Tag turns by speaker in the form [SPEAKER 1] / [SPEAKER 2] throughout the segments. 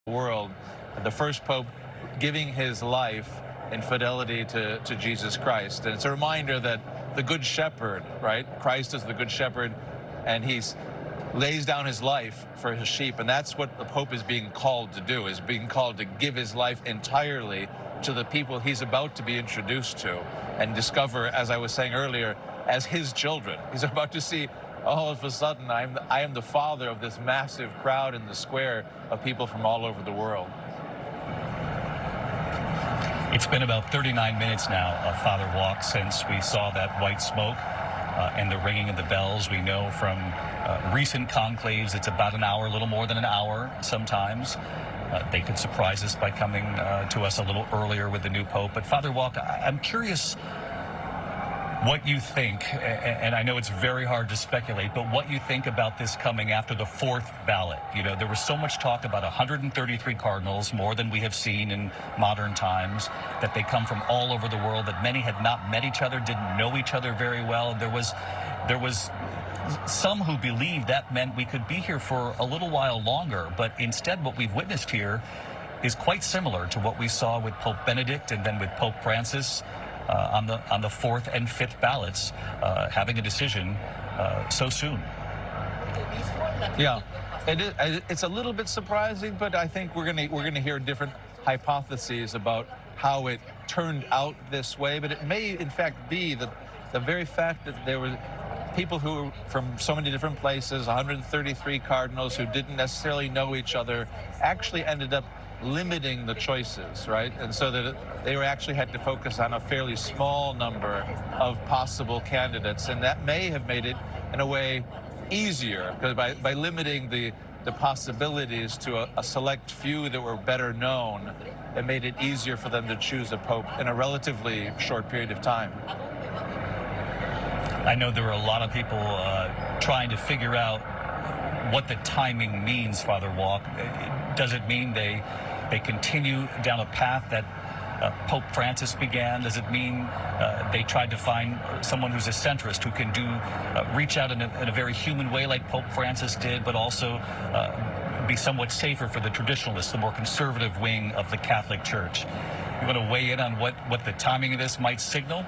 [SPEAKER 1] world, the first pope giving his life in fidelity to Jesus Christ. And it's a reminder that the Good Shepherd, right? Christ is the Good Shepherd, and he's lays down his life for his sheep. And that's what the Pope is being called to do, is being called to give his life entirely to the people he's about to be introduced to and discover, as I was saying earlier, as his children. He's about to see, all of a sudden, I am the father of this massive crowd in the square of people from all over the world.
[SPEAKER 2] It's been about 39 minutes now, Father Walk, since we saw that white smoke and the ringing of the bells. We know from recent conclaves it's about an hour, a little more than an hour sometimes. They could surprise us by coming to us a little earlier with the new Pope. But Father Walk, I'm curious what you think, and I know it's very hard to speculate, but what you think about this coming after the fourth ballot. You know, there was so much talk about 133 cardinals, more than we have seen in modern times, that they come from all over the world, that many had not met each other, didn't know each other very well. There was some who believed that meant we could be here for a little while longer, but instead what we've witnessed here is quite similar to what we saw with Pope Benedict and then with Pope Francis on the fourth and fifth ballots, having a decision so soon.
[SPEAKER 1] Yeah, it's a little bit surprising, but I think we're gonna hear different hypotheses about how it turned out this way. But it may, in fact, be that the very fact that there were people who from so many different places, 133 cardinals who didn't necessarily know each other, actually ended up limiting the choices, right? And so that they actually had to focus on a fairly small number of possible candidates, and that may have made it, in a way, easier, because by limiting the possibilities to a select few that were better known, it made it easier for them to choose a pope in a relatively short period of time.
[SPEAKER 2] I know there are a lot of people trying to figure out what the timing means, Father Walk. Does it mean they continue down a path that Pope Francis began? Does it mean they tried to find someone who's a centrist who can reach out in a very human way like Pope Francis did, but also be somewhat safer for the traditionalists, the more conservative wing of the Catholic Church? You want to weigh in on what the timing of this might signal?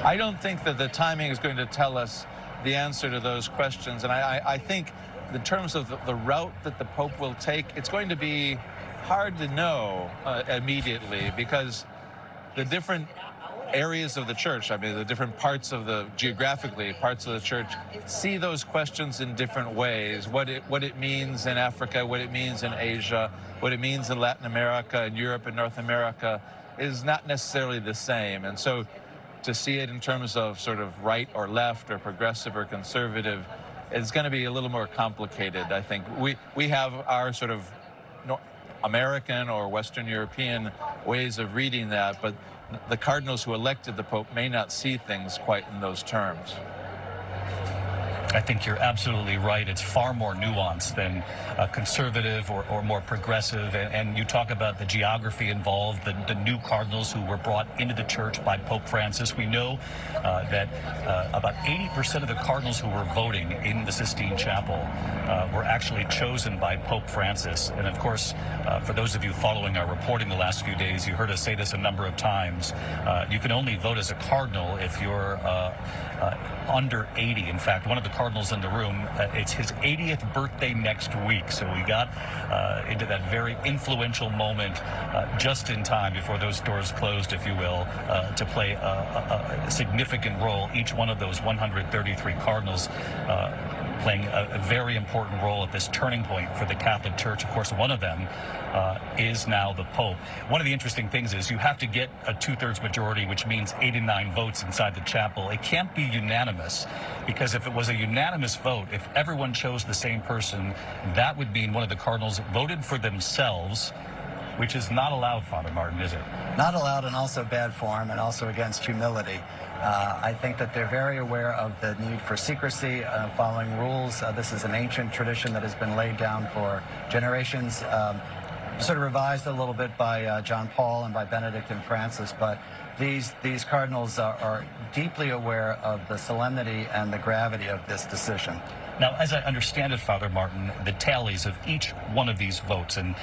[SPEAKER 1] I don't think that the timing is going to tell us the answer to those questions. And I think in terms of the route that the Pope will take, it's going to be hard to know immediately, because the different areas of the church, I mean, the different parts of geographically, parts of the church, see those questions in different ways. What it means in Africa, what it means in Asia, what it means in Latin America and Europe and North America is not necessarily the same. And so to see it in terms of sort of right or left or progressive or conservative is going to be a little more complicated. I think we have our sort of American or Western European ways of reading that, but the cardinals who elected the Pope may not see things quite in those terms.
[SPEAKER 2] I think you're absolutely right. It's far more nuanced than conservative or more progressive. And you talk about the geography involved, the new cardinals who were brought into the church by Pope Francis. We know that about 80% of the cardinals who were voting in the Sistine Chapel were actually chosen by Pope Francis. And of course, for those of you following our reporting the last few days, you heard us say this a number of times. You can only vote as a cardinal if you're under 80. In fact, one of the cardinals in the room, it's his 80th birthday next week. So we got into that very influential moment just in time before those doors closed, if you will, to play a significant role. Each one of those 133 cardinals playing a very important role at this turning point for the Catholic Church. Of course, one of them is now the Pope. One of the interesting things is you have to get a 2/3 majority, which means 89 votes inside the chapel. It can't be unanimous, because if it was a unanimous vote, if everyone chose the same person, that would mean one of the cardinals voted for themselves, which is not allowed, Father Martin, is it?
[SPEAKER 3] Not allowed, and also bad form, and also against humility. I think that they're very aware of the need for secrecy, following rules. This is an ancient tradition that has been laid down for generations, sort of revised a little bit by John Paul and by Benedict and Francis, but these cardinals are deeply aware of the solemnity and the gravity of this decision.
[SPEAKER 2] Now, as I understand it, Father Martin, the tallies of each one of these votes, and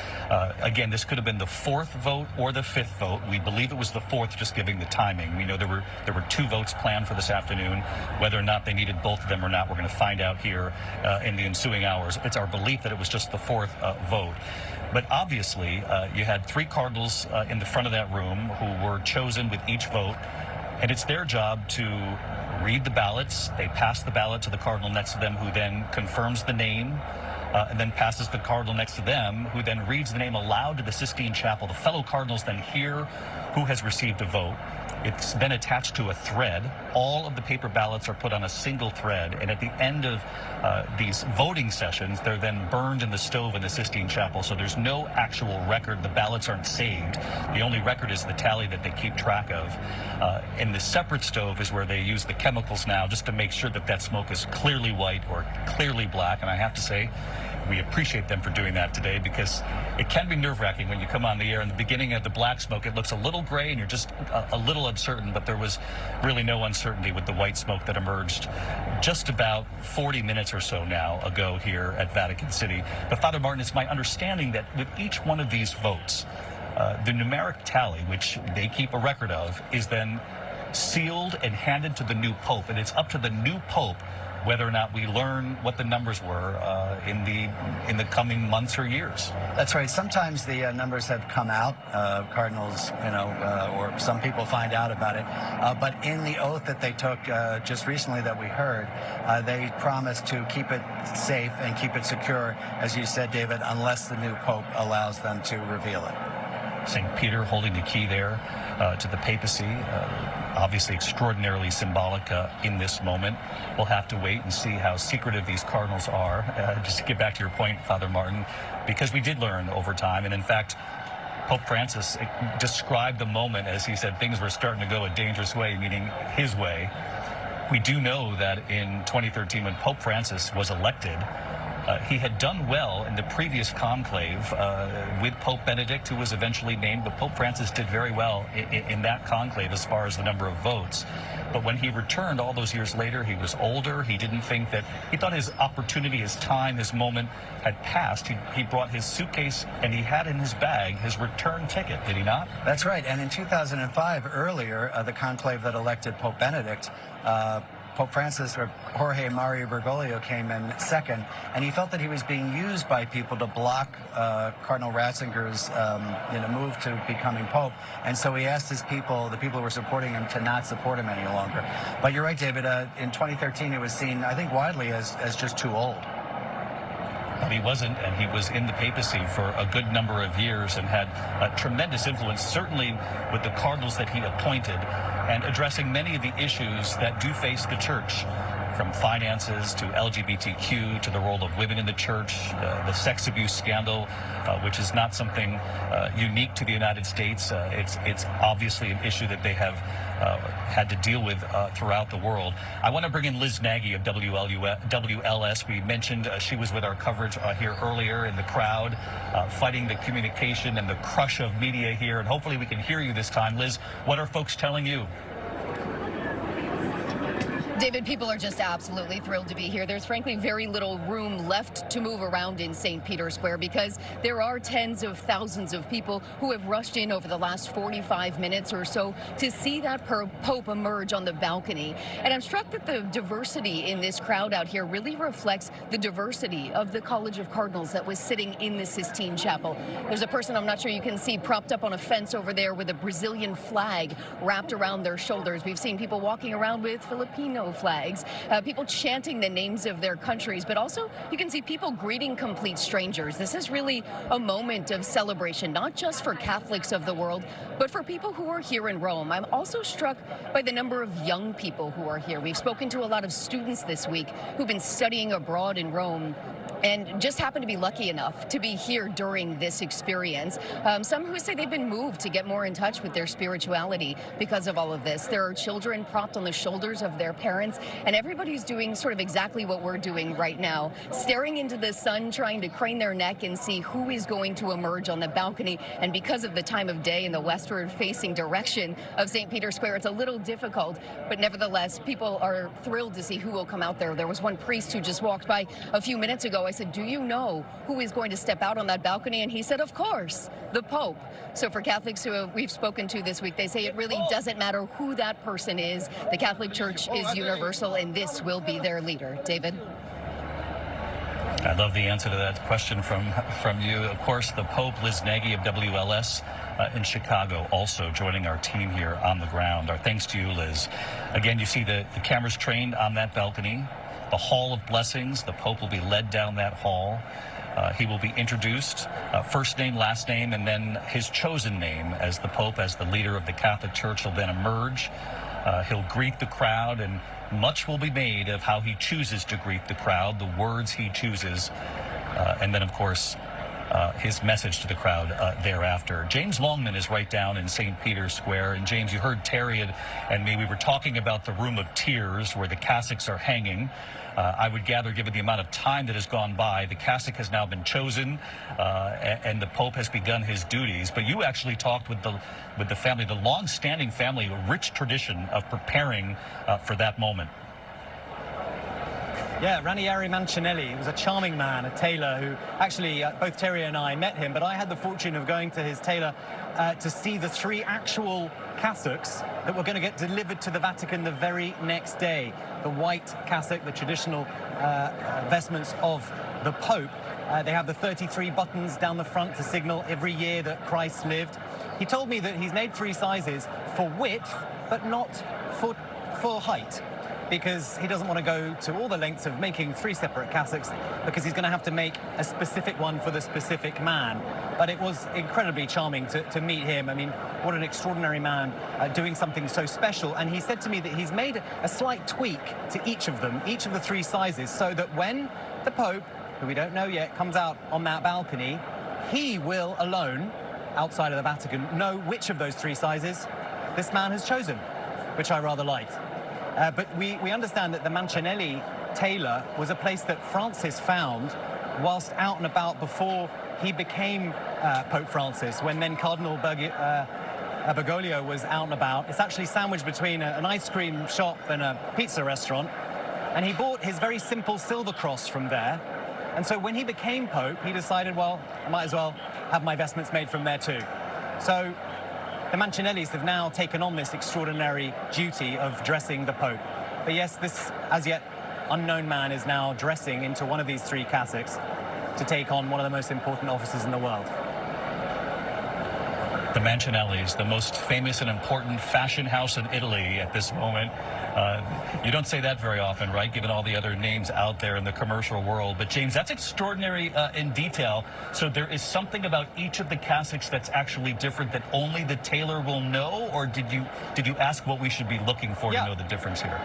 [SPEAKER 2] again, this could have been the fourth vote or the fifth vote. We believe it was the fourth, just giving the timing. We know there were two votes planned for this afternoon. Whether or not they needed both of them or not, we're going to find out here in the ensuing hours. It's our belief that it was just the fourth vote. But obviously, you had three cardinals in the front of that room who were chosen with each vote, and it's their job to read the ballots. They pass the ballot to the cardinal next to them, who then confirms the name, and then passes the cardinal next to them, who then reads the name aloud to the Sistine Chapel. The fellow cardinals then hear who has received a vote. It's then attached to a thread. All of the paper ballots are put on a single thread, and at the end of these voting sessions, they're then burned in the stove in the Sistine Chapel, so there's no actual record. The ballots aren't saved. The only record is the tally that they keep track of. In the separate stove is where they use the chemicals now, just to make sure that that smoke is clearly white or clearly black, and I have to say, we appreciate them for doing that today, because it can be nerve-wracking when you come on the air. In the beginning of the black smoke, it looks a little gray and you're just a little uncertain, but there was really no uncertainty with the white smoke that emerged just about 40 minutes or so now ago here at Vatican City. But Father Martin, it's my understanding that with each one of these votes, the numeric tally, which they keep a record of, is then sealed and handed to the new Pope, and it's up to the new Pope whether or not we learn what the numbers were in the coming months or years.
[SPEAKER 3] That's right. Sometimes the numbers have come out. Cardinals, or some people find out about it. But in the oath that they took just recently that we heard, they promised to keep it safe and keep it secure, as you said, David, unless the new Pope allows them to reveal it.
[SPEAKER 2] St. Peter holding the key there to the papacy, obviously extraordinarily symbolic in this moment. We'll have to wait and see how secretive these cardinals are. Just to get back to your point, Father Martin, because we did learn over time, and in fact, Pope Francis described the moment as he said things were starting to go a dangerous way, meaning his way. We do know that in 2013, when Pope Francis was elected, he had done well in the previous conclave with Pope Benedict, who was eventually named, but Pope Francis did very well in that conclave as far as the number of votes. But when he returned all those years later, he was older. He didn't think that, he thought his opportunity, his time, his moment had passed. He brought his suitcase and he had in his bag his return ticket, did he not?
[SPEAKER 3] That's right. And in 2005, earlier, the conclave that elected Pope Benedict, Pope Francis, or Jorge Mario Bergoglio, came in second, and he felt that he was being used by people to block Cardinal Ratzinger's move to becoming Pope, and so he asked his people, the people who were supporting him, to not support him any longer. But you're right, David, in 2013 it was seen, I think, widely as just too old.
[SPEAKER 2] But he wasn't, and he was in the papacy for a good number of years and had a tremendous influence, certainly with the cardinals that he appointed, and addressing many of the issues that do face the church, from finances to LGBTQ to the role of women in the church, the sex abuse scandal, which is not something unique to the United States. It's obviously an issue that they have had to deal with throughout the world. I want to bring in Liz Nagy of WLS. We mentioned she was with our coverage here earlier in the crowd, fighting the communication and the crush of media here, and hopefully we can hear you this time. Liz, what are folks telling you?
[SPEAKER 4] David, people are just absolutely thrilled to be here. There's frankly very little room left to move around in St. Peter's Square, because there are tens of thousands of people who have rushed in over the last 45 minutes or so to see that Pope emerge on the balcony. And I'm struck that the diversity in this crowd out here really reflects the diversity of the College of Cardinals that was sitting in the Sistine Chapel. There's a person, I'm not sure you can see, propped up on a fence over there with a Brazilian flag wrapped around their shoulders. We've seen people walking around with Filipino flags, people chanting the names of their countries, but also you can see people greeting complete strangers. This is really a moment of celebration, not just for Catholics of the world, but for people who are here in Rome. I'm also struck by the number of young people who are here. We've spoken to a lot of students this week who've been studying abroad in Rome. and just happen to be lucky enough to be here during this experience. Some who say they've been moved to get more in touch with their spirituality because of all of this. There are children propped on the shoulders of their parents, and everybody's doing sort of exactly what we're doing right now, staring into the sun, trying to crane their neck and see who is going to emerge on the balcony. And because of the time of day and the westward-facing direction of St. Peter's Square, it's a little difficult, but nevertheless, people are thrilled to see who will come out there. There was one priest who just walked by a few minutes ago. I said, do you know who is going to step out on that balcony? And he said, of course, the Pope. So for Catholics who we've spoken to this week, they say it really doesn't matter who that person is. The Catholic Church is universal, and this will be their leader. David?
[SPEAKER 2] I love the answer to that question from you. Of course, the Pope, Liz Nagy of WLS in Chicago, also joining our team here on the ground. Our thanks to you, Liz. Again, you see the cameras trained on that balcony. The Hall of Blessings, the Pope will be led down that hall. He will be introduced, first name, last name, and then his chosen name as the Pope, as the leader of the Catholic Church. He'll then emerge. He'll greet the crowd, and much will be made of how he chooses to greet the crowd, the words he chooses, and then, of course, his message to the crowd thereafter. James Longman is right down in St. Peter's Square. And James, you heard Terry and me. We were talking about the Room of Tears where the cassocks are hanging. I would gather, given the amount of time that has gone by, the cassock has now been chosen and the Pope has begun his duties. But you actually talked with the family, the long-standing family, a rich tradition of preparing for that moment.
[SPEAKER 5] Yeah, Ranieri Mancinelli. He was a charming man, a tailor who actually both Terry and I met him, but I had the fortune of going to his tailor to see the 3 actual cassocks that were going to get delivered to the Vatican the very next day. The white cassock, the traditional vestments of the Pope. They have the 33 buttons down the front to signal every year that Christ lived. He told me that he's made 3 sizes for width, but not for height, because he doesn't want to go to all the lengths of making 3 separate cassocks, because he's going to have to make a specific one for the specific man. But it was incredibly charming to meet him. I mean, what an extraordinary man doing something so special. And he said to me that he's made a slight tweak to each of them, each of the 3 sizes, so that when the Pope, who we don't know yet, comes out on that balcony, he will alone, outside of the Vatican, know which of those 3 sizes this man has chosen, which I rather liked. But we understand that the Mancinelli tailor was a place that Francis found whilst out and about before he became Pope Francis, when then Cardinal Bergoglio was out and about. It's actually sandwiched between an ice cream shop and a pizza restaurant. And he bought his very simple silver cross from there. And so when he became Pope, he decided, well, I might as well have my vestments made from there too. So the Mancinellis have now taken on this extraordinary duty of dressing the Pope. But yes, this as yet unknown man is now dressing into one of these 3 cassocks to take on one of the most important offices in the world.
[SPEAKER 2] The Mancinellis, the most famous and important fashion house in Italy at this moment. You don't say that very often, right, given all the other names out there in the commercial world. But, James, that's extraordinary in detail. So there is something about each of the cassocks that's actually different that only the tailor will know? Or did you ask what we should be looking for to know the difference here?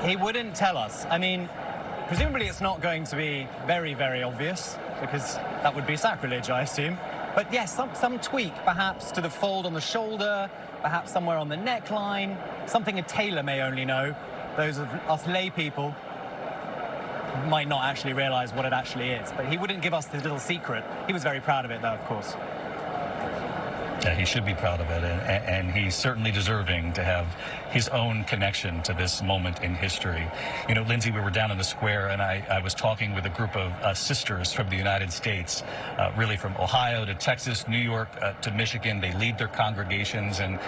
[SPEAKER 5] He wouldn't tell us. I mean, presumably it's not going to be very, very obvious, because that would be sacrilege, I assume. But yes, some tweak, perhaps to the fold on the shoulder, perhaps somewhere on the neckline, something a tailor may only know. Those of us lay people might not actually realize what it actually is. But he wouldn't give us this little secret. He was very proud of it, though, of course.
[SPEAKER 2] Yeah, he should be proud of it, and he's certainly deserving to have his own connection to this moment in history. You know, Lindsay, we were down in the square, and I was talking with a group of sisters from the United States, really from Ohio to Texas, New York to Michigan. They lead their congregations, and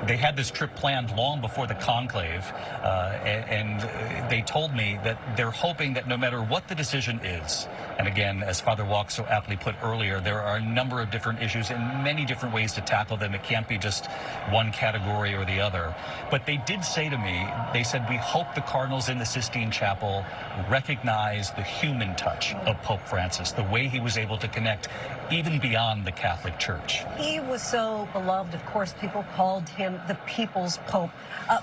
[SPEAKER 2] they had this trip planned long before the conclave, and they told me that they're hoping that no matter what the decision is, and again, as Father Walk so aptly put earlier, there are a number of different issues and many different ways to tackle them. It can't be just one category or the other. But they did say to me, they said, we hope the Cardinals in the Sistine Chapel recognize the human touch of Pope Francis, the way he was able to connect even beyond the Catholic Church.
[SPEAKER 6] He was so beloved, of course, people called him the People's Pope.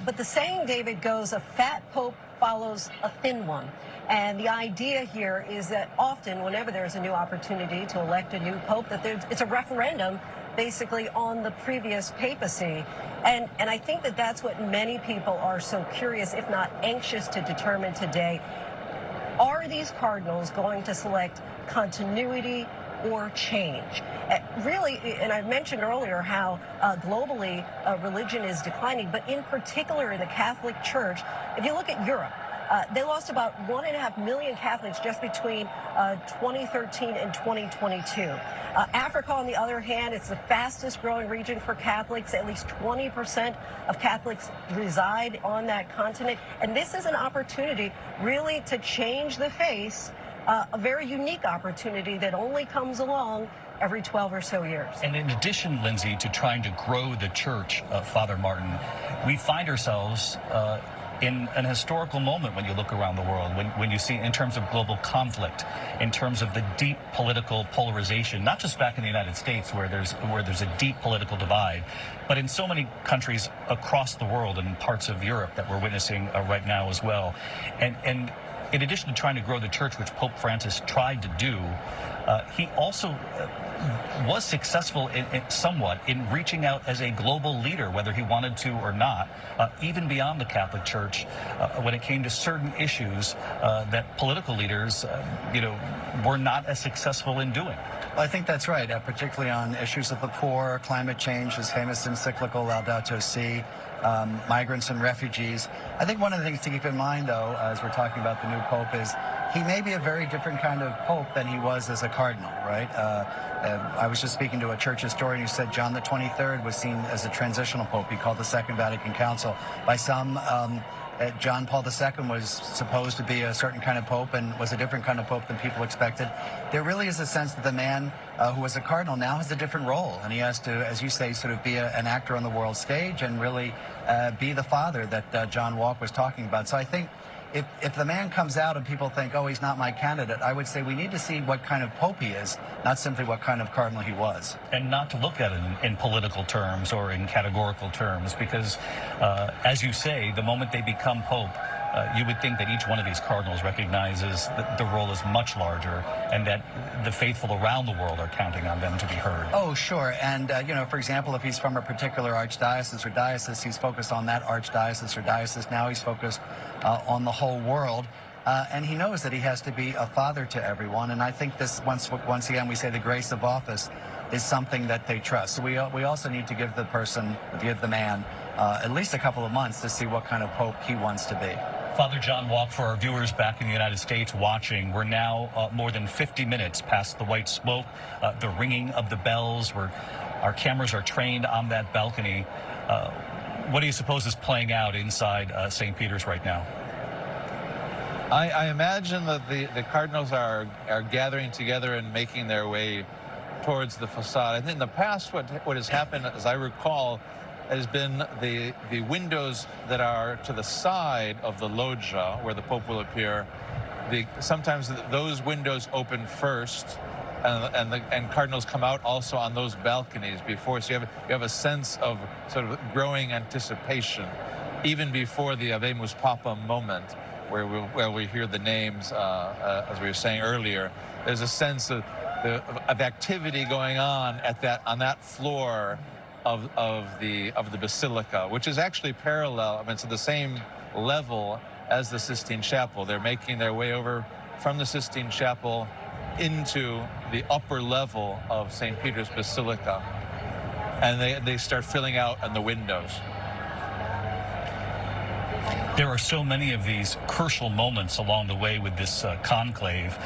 [SPEAKER 6] But the saying, David, goes, a fat pope follows a thin one. And the idea here is that often, whenever there's a new opportunity to elect a new pope, that it's a referendum basically on the previous papacy. And I think that that's what many people are so curious, if not anxious, to determine today. Are these cardinals going to select continuity or change? Really, and I mentioned earlier how globally religion is declining, but in particular in the Catholic Church, if you look at Europe, they lost about 1.5 million Catholics just between 2013 and 2022. Africa, on the other hand, it's the fastest growing region for Catholics. At least 20% of Catholics reside on that continent. And this is an opportunity really to change the face, a very unique opportunity that only comes along every 12 or so years.
[SPEAKER 2] And in addition, Lindsay, to trying to grow the church, Father Martin, we find ourselves in an historical moment when you look around the world, when you see in terms of global conflict, in terms of the deep political polarization, not just back in the United States where there's a deep political divide, but in so many countries across the world and parts of Europe that we're witnessing right now as well. And in addition to trying to grow the church, which Pope Francis tried to do, he also was successful somewhat in reaching out as a global leader, whether he wanted to or not, even beyond the Catholic Church, when it came to certain issues that political leaders, were not as successful in doing.
[SPEAKER 3] Well, I think that's right, particularly on issues of the poor, climate change, his famous encyclical Laudato Si, migrants and refugees. I think one of the things to keep in mind, though, as we're talking about the new pope, is he may be a very different kind of pope than he was as a cardinal, right? I was just speaking to a church historian who said John the 23rd was seen as a transitional pope. He called the Second Vatican Council. By some, John Paul II was supposed to be a certain kind of pope and was a different kind of pope than people expected. There really is a sense that the man who was a cardinal now has a different role, and he has to, as you say, sort of be an actor on the world stage and really be the father that John Walk was talking about. So I think if the man comes out and people think, oh, he's not my candidate, I would say we need to see what kind of pope he is, not simply what kind of cardinal he was.
[SPEAKER 2] And not to look at it in political terms or in categorical terms, because, as you say, the moment they become pope, you would think that each one of these cardinals recognizes that the role is much larger and that the faithful around the world are counting on them to be heard.
[SPEAKER 3] Oh, sure. And, for example, if he's from a particular archdiocese or diocese, he's focused on that archdiocese or diocese. Now he's focused on the whole world. And he knows that he has to be a father to everyone. And I think this, once again, we say the grace of office is something that they trust. So we also need to give the man at least a couple of months to see what kind of pope he wants to be.
[SPEAKER 2] Father John Walk, for our viewers back in the United States watching, we're now more than 50 minutes past the white smoke, the ringing of the bells, where our cameras are trained on that balcony. What do you suppose is playing out inside St. Peter's right now?
[SPEAKER 1] I imagine that the cardinals are gathering together and making their way towards the facade. I think in the past what has happened, as I recall, has been the windows that are to the side of the loggia where the Pope will appear. Sometimes those windows open first, and cardinals come out also on those balconies before. So you have a sense of sort of growing anticipation, even before the Habemus Papam moment, where we hear the names, as we were saying earlier. There's a sense of activity going on on that floor of the basilica, which is actually parallel. I mean, it's at the same level as the Sistine Chapel. They're making their way over from the Sistine Chapel into the upper level of St. Peter's Basilica, and they start filling out in the windows.
[SPEAKER 2] There are so many of these crucial moments along the way with this conclave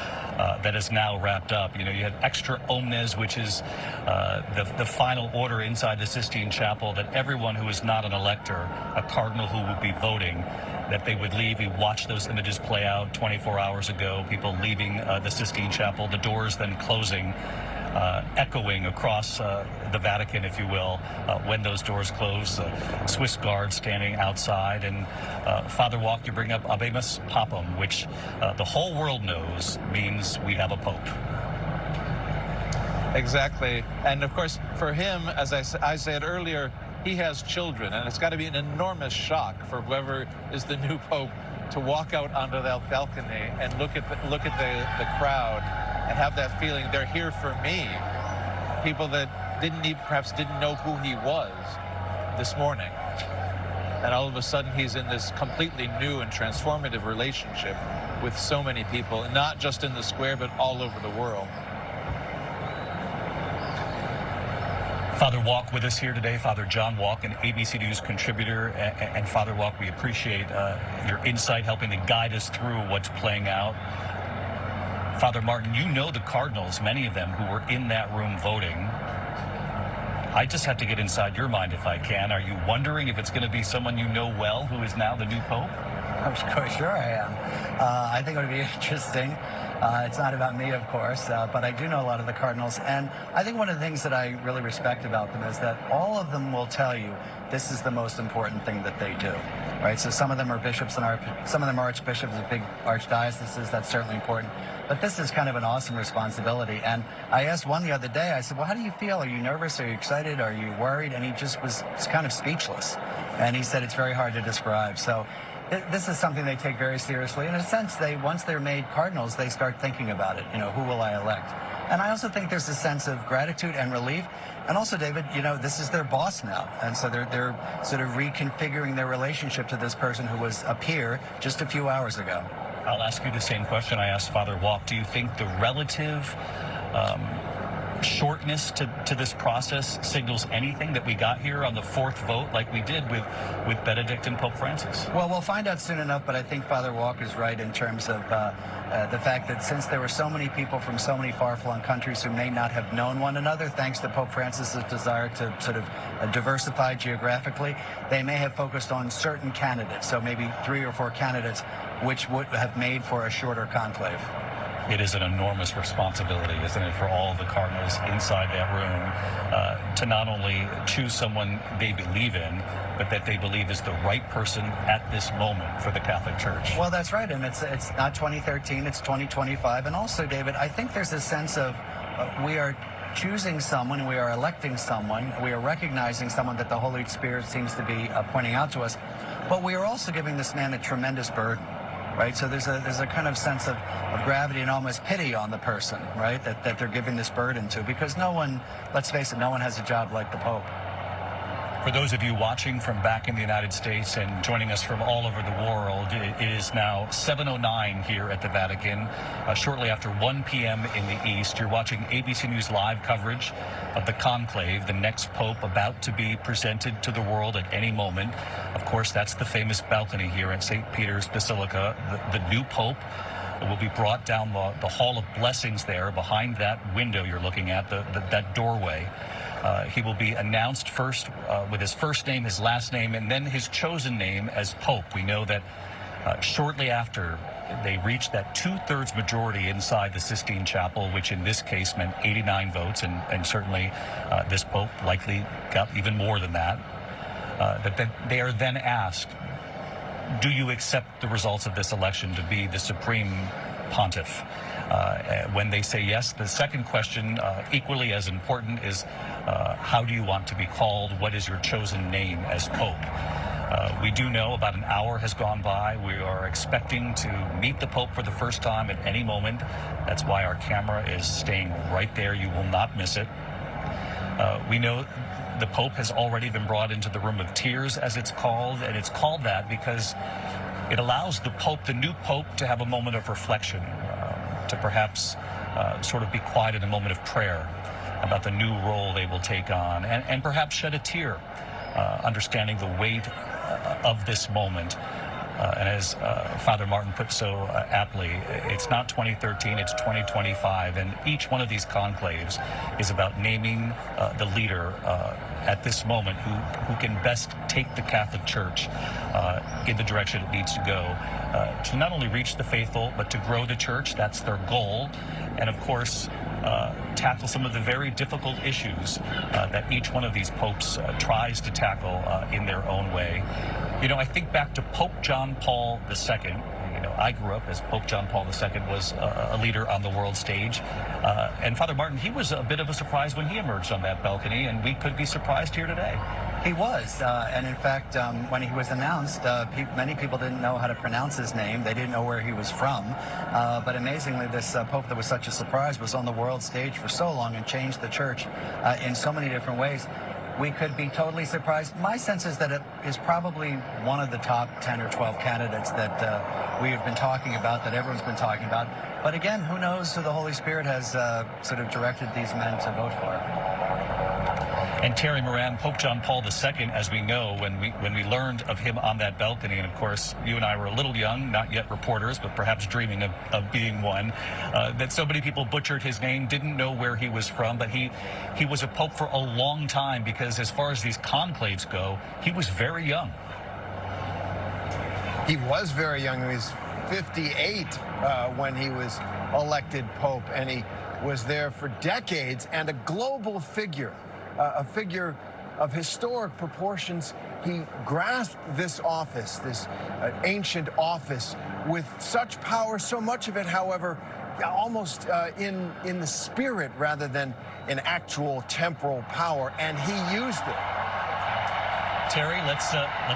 [SPEAKER 2] that is now wrapped up. You had extra omnes, which is the final order inside the Sistine Chapel, that everyone who is not an elector, a cardinal who would be voting, that they would leave. We watched those images play out 24 hours ago, people leaving the Sistine Chapel, the doors then closing. echoing across the Vatican, if you will, when those doors close. Swiss guards standing outside. And Father Walk, you bring up Habemus Papam, which the whole world knows means we have a pope.
[SPEAKER 1] Exactly. And of course, for him, as I said earlier, he has children, and it's got to be an enormous shock for whoever is the new pope to walk out onto that balcony and look at the crowd and have that feeling they're here for me. People that perhaps didn't know who he was this morning. And all of a sudden he's in this completely new and transformative relationship with so many people, and not just in the square, but all over the world.
[SPEAKER 2] Father Walk with us here today, Father John Walk, an ABC News contributor. And Father Walk, we appreciate your insight, helping to guide us through what's playing out. Father Martin, you know the Cardinals, many of them who were in that room voting. I just have to get inside your mind if I can. Are you wondering if it's going to be someone you know well who is now the new pope?
[SPEAKER 3] I'm sure I am. I think it would be interesting. It's not about me, of course, but I do know a lot of the Cardinals. And I think one of the things that I really respect about them is that all of them will tell you this is the most important thing that they do, right? So some of them are bishops, and some of them are archbishops of big archdioceses. That's certainly important. But this is kind of an awesome responsibility. And I asked one the other day, I said, well, how do you feel? Are you nervous? Are you excited? Are you worried? And he just was kind of speechless. And he said it's very hard to describe. So this is something they take very seriously. In a sense, once they're made cardinals, they start thinking about it. You know, who will I elect? And I also think there's a sense of gratitude and relief. And also, David, you know, this is their boss now. And so they're sort of reconfiguring their relationship to this person who was a peer just a few hours ago.
[SPEAKER 2] I'll ask you the same question I asked Father Walk. Do you think the relative shortness to this process signals anything that we got here on the fourth vote like we did with Benedict and Pope Francis?
[SPEAKER 3] Well, we'll find out soon enough, but I think Father Walk is right in terms of the fact that since there were so many people from so many far-flung countries who may not have known one another, thanks to Pope Francis's desire to sort of diversify geographically, they may have focused on certain candidates, so maybe 3 or 4 candidates, which would have made for a shorter conclave.
[SPEAKER 2] It is an enormous responsibility, isn't it, for all of the Cardinals inside that room to not only choose someone they believe in, but that they believe is the right person at this moment for the Catholic Church.
[SPEAKER 3] Well, that's right, and it's not 2013, it's 2025. And also, David, I think there's a sense of we are choosing someone, we are electing someone, we are recognizing someone that the Holy Spirit seems to be pointing out to us, but we are also giving this man a tremendous burden. Right, so there's a kind of sense of gravity and almost pity on the person, right, that they're giving this burden to, because no one, let's face it, no one has a job like the Pope.
[SPEAKER 2] For those of you watching from back in the United States and joining us from all over the world, it is now 7:09 here at the Vatican, shortly after 1 p.m. in the East. You're watching ABC News live coverage of the conclave, the next Pope about to be presented to the world at any moment. Of course, that's the famous balcony here at St. Peter's Basilica. The new Pope will be brought down the Hall of Blessings there behind that window you're looking at, that doorway. He will be announced first with his first name, his last name, and then his chosen name as Pope. We know that shortly after they reached that 2/3 majority inside the Sistine Chapel, which in this case meant 89 votes, and certainly this Pope likely got even more than that, that they are then asked, do you accept the results of this election to be the supreme pontiff? When they say yes, the second question, equally as important, is how do you want to be called? What is your chosen name as Pope? We do know about an hour has gone by. We are expecting to meet the Pope for the first time at any moment. That's why our camera is staying right there. You will not miss it. We know the Pope has already been brought into the Room of Tears, as it's called, and it's called that because it allows the Pope, the new Pope, to have a moment of reflection, to perhaps sort of be quiet in a moment of prayer about the new role they will take on, and perhaps shed a tear, understanding the weight of this moment. And as Father Martin put so aptly, it's not 2013, it's 2025. And each one of these conclaves is about naming the leader at this moment who can best take the Catholic Church in the direction it needs to go, to not only reach the faithful, but to grow the Church. That's their goal. And of course, tackle some of the very difficult issues that each one of these popes tries to tackle in their own way. You know, I think back to Pope John Paul II. You know, I grew up as Pope John Paul II was a leader on the world stage. And Father Martin, he was a bit of a surprise when he emerged on that balcony, and we could be surprised here today.
[SPEAKER 3] He was, and in fact, when he was announced, many people didn't know how to pronounce his name. They didn't know where he was from. But amazingly, this Pope that was such a surprise was on the world stage for so long and changed the church in so many different ways. We could be totally surprised. My sense is that it is probably one of the top 10 or 12 candidates that we have been talking about, that everyone's been talking about. But again, who knows who the Holy Spirit has sort of directed these men to vote for.
[SPEAKER 2] And Terry Moran, Pope John Paul II, as we know, when we learned of him on that balcony, and of course, you and I were a little young, not yet reporters, but perhaps dreaming of being one, that so many people butchered his name, didn't know where he was from, but he was a pope for a long time, because as far as these conclaves go, he was very young.
[SPEAKER 7] He was very young. He was 58 when he was elected pope, and he was there for decades, and a global figure. A figure of historic proportions. He grasped this office, this ancient office, with such power, so much of it, however, almost in the spirit rather than in actual temporal power, and he used it.
[SPEAKER 2] Terry, let's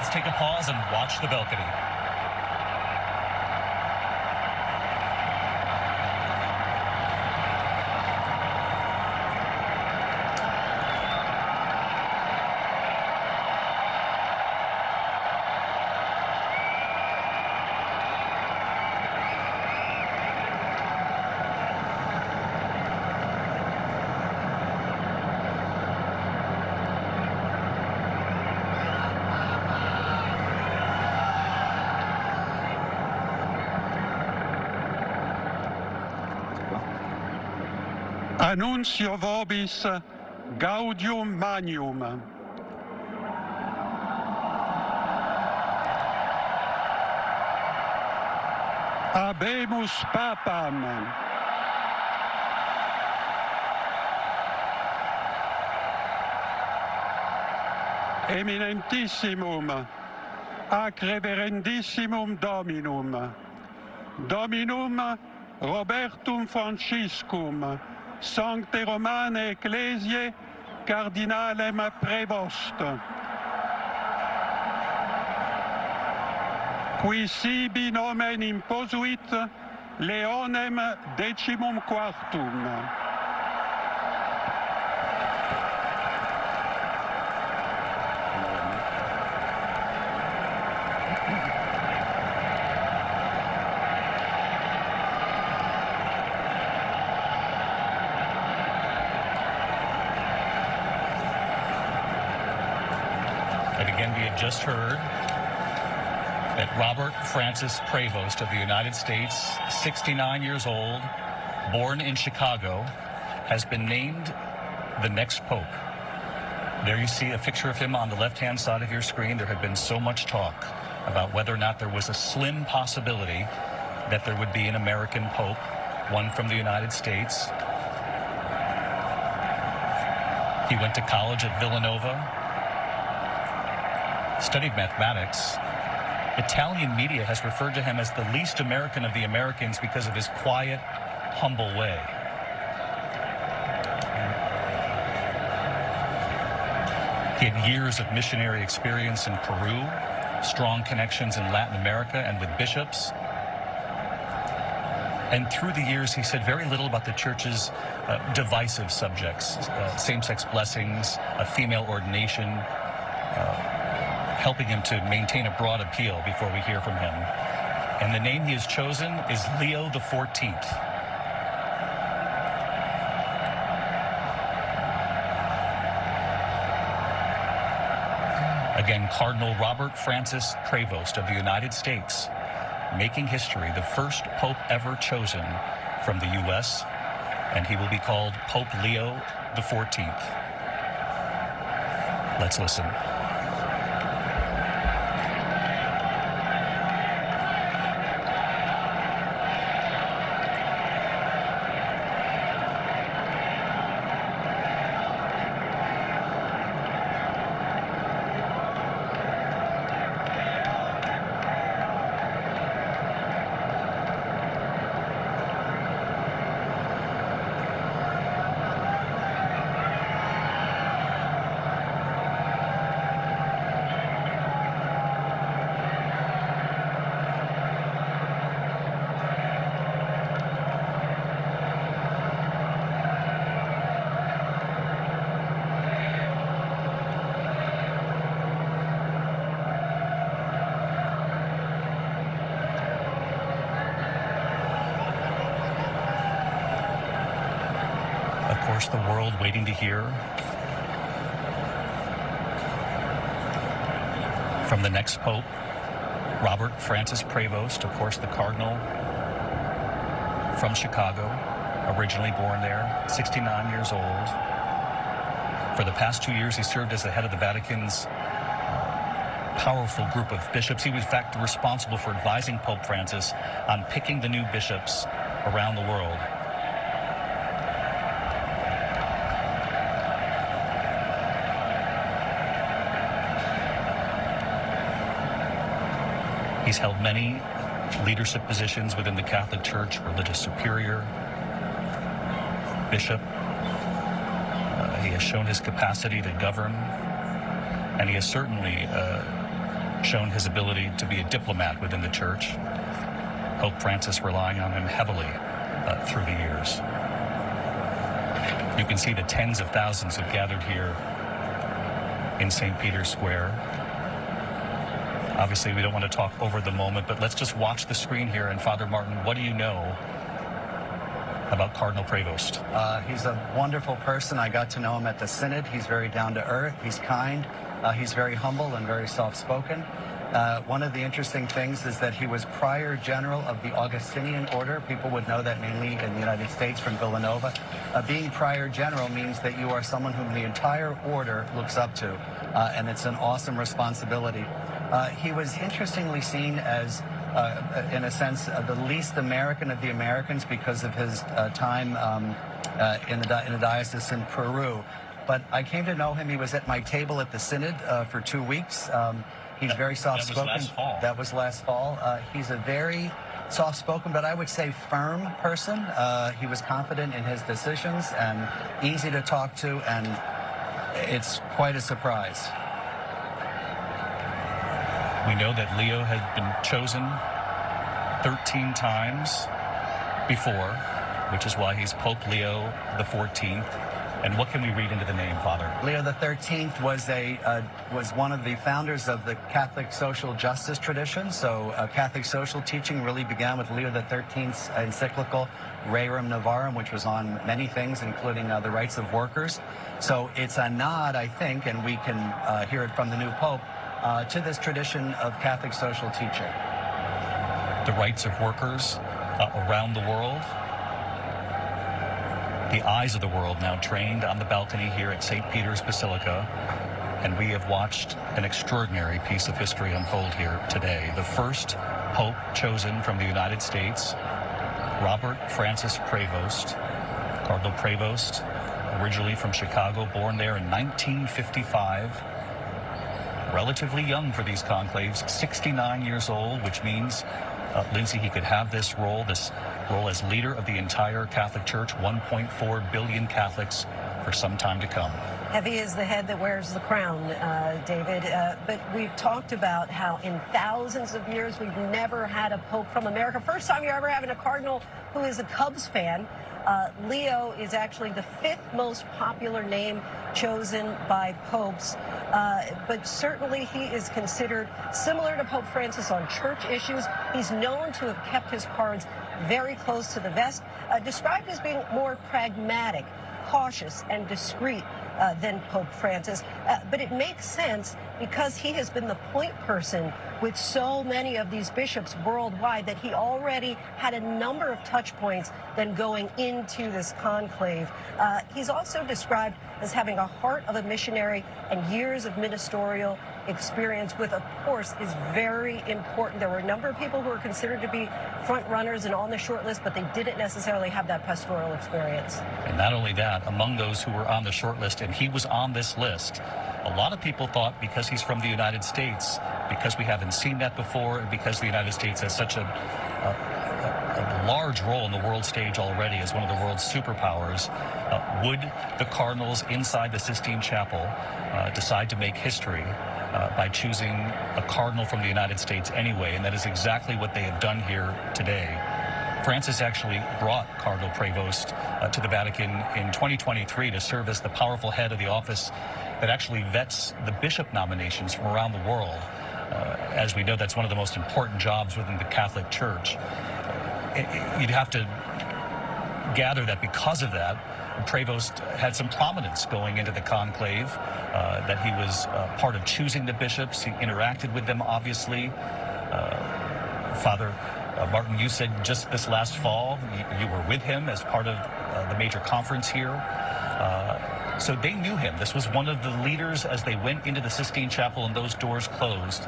[SPEAKER 2] take a pause and watch the balcony.
[SPEAKER 8] Annuncio vobis gaudium magnum. Habemus papam. Eminentissimum, ac reverendissimum Dominum, Dominum Robertum Franciscum, Sancte Romane Ecclesiae, Cardinalem Prevost, qui sibi nomen imposuit Leonem decimum quartum.
[SPEAKER 2] And again, we had just heard that Robert Francis Prevost of the United States, 69 years old, born in Chicago, has been named the next pope. There you see a picture of him on the left-hand side of your screen. There had been so much talk about whether or not there was a slim possibility that there would be an American pope, one from the United States. He went to college at Villanova, studied mathematics. Italian media has referred to him as the least American of the Americans because of his quiet, humble way. He had years of missionary experience in Peru, strong connections in Latin America and with bishops. And through the years, he said very little about the church's divisive subjects, same-sex blessings, female ordination, helping him to maintain a broad appeal before we hear from him. And the name he has chosen is Leo XIV. Again, Cardinal Robert Francis Prevost of the United States, making history, the first pope ever chosen from the U.S., and he will be called Pope Leo XIV. Let's listen. course, the world waiting to hear from the next Pope, Robert Francis Prevost, of course, the Cardinal from Chicago, originally born there, 69 years old. For the past 2 years, he served as the head of the Vatican's powerful group of bishops. He was, in fact, responsible for advising Pope Francis on picking the new bishops around the world. He's held many leadership positions within the Catholic Church, religious superior, bishop. He has shown his capacity to govern, and he has certainly shown his ability to be a diplomat within the Church. Pope Francis relying on him heavily through the years. You can see the tens of thousands who've gathered here in St. Peter's Square. Obviously, we don't want to talk over the moment, but let's just watch the screen here. And Father Martin, what do you know about Cardinal Prevost?
[SPEAKER 3] He's a wonderful person. I got to know him at the Synod. He's very down to earth. He's kind. He's very humble and very soft-spoken. One of the interesting things is that he was prior general of the Augustinian order. People would know that mainly in the United States from Villanova. Being prior general means that you are someone whom the entire order looks up to, and it's an awesome responsibility. He was interestingly seen as, in a sense, the least American of the Americans because of his time in the diocese in Peru. But I came to know him. He was at my table at the Synod for 2 weeks. He's very soft-spoken.
[SPEAKER 2] That was last fall.
[SPEAKER 3] That was last fall. He's a very soft-spoken, but I would say firm person. He was confident in his decisions and easy to talk to, and it's quite a surprise.
[SPEAKER 2] We know that Leo had been chosen 13 times before, which is why he's Pope Leo the 14th. And what can we read into the name, Father? Leo the 13th was one of the founders of the Catholic social justice tradition. So Catholic social teaching really began with Leo the 13th's encyclical Rerum Novarum, which was on many things, including the rights of workers. So it's a nod, I think, and we can hear it from the new Pope, to this tradition of Catholic social teaching. The rights of workers around the world. The eyes of the world now trained on the balcony here at St. Peter's Basilica, and we have watched an extraordinary piece of history unfold here today. The first Pope chosen from the United States, Robert Francis Prevost, Cardinal Prevost, originally from Chicago, born there in 1955. Relatively young for these conclaves, 69 years old, which means, Lindsay, he could have this role as leader of the entire Catholic Church, 1.4 billion Catholics, for some time to come.
[SPEAKER 6] Heavy is the head that wears the crown, David. But we've talked about how in thousands of years we've never had a pope from America. First time you're ever having a cardinal who is a Cubs fan. Leo is actually the 5th most popular name chosen by popes, but certainly he is considered similar to Pope Francis on church issues. He's known to have kept his cards very close to the vest, described as being more pragmatic, cautious, and discreet than Pope Francis. But it makes sense because he has been the point person with so many of these bishops worldwide that he already had a number of touch points then going into this conclave. He's also described as having a heart of a missionary and years of ministerial experience, with, of course, is very important. There were a number of people who were considered to be front runners and on the short list, but they didn't necessarily have that pastoral experience.
[SPEAKER 2] And not only that, among those who were on the short list, and he was on this list, a lot of people thought because he's from the United States, because we haven't seen that before, and because the United States has such a large role in the world stage already as one of the world's superpowers, would the Cardinals inside the Sistine Chapel decide to make history by choosing a cardinal from the United States anyway? And that is exactly what they have done here today. Francis actually brought Cardinal Prevost to the Vatican in 2023 to serve as the powerful head of the office that actually vets the bishop nominations from around the world. As we know, that's one of the most important jobs within the Catholic Church. You'd have to gather that because of that, Prevost had some prominence going into the conclave, that he was part of choosing the bishops. He interacted with them, obviously. Father Martin, you said just this last fall you were with him as part of the major conference here. So they knew him. This was one of the leaders as they went into the Sistine Chapel and those doors closed.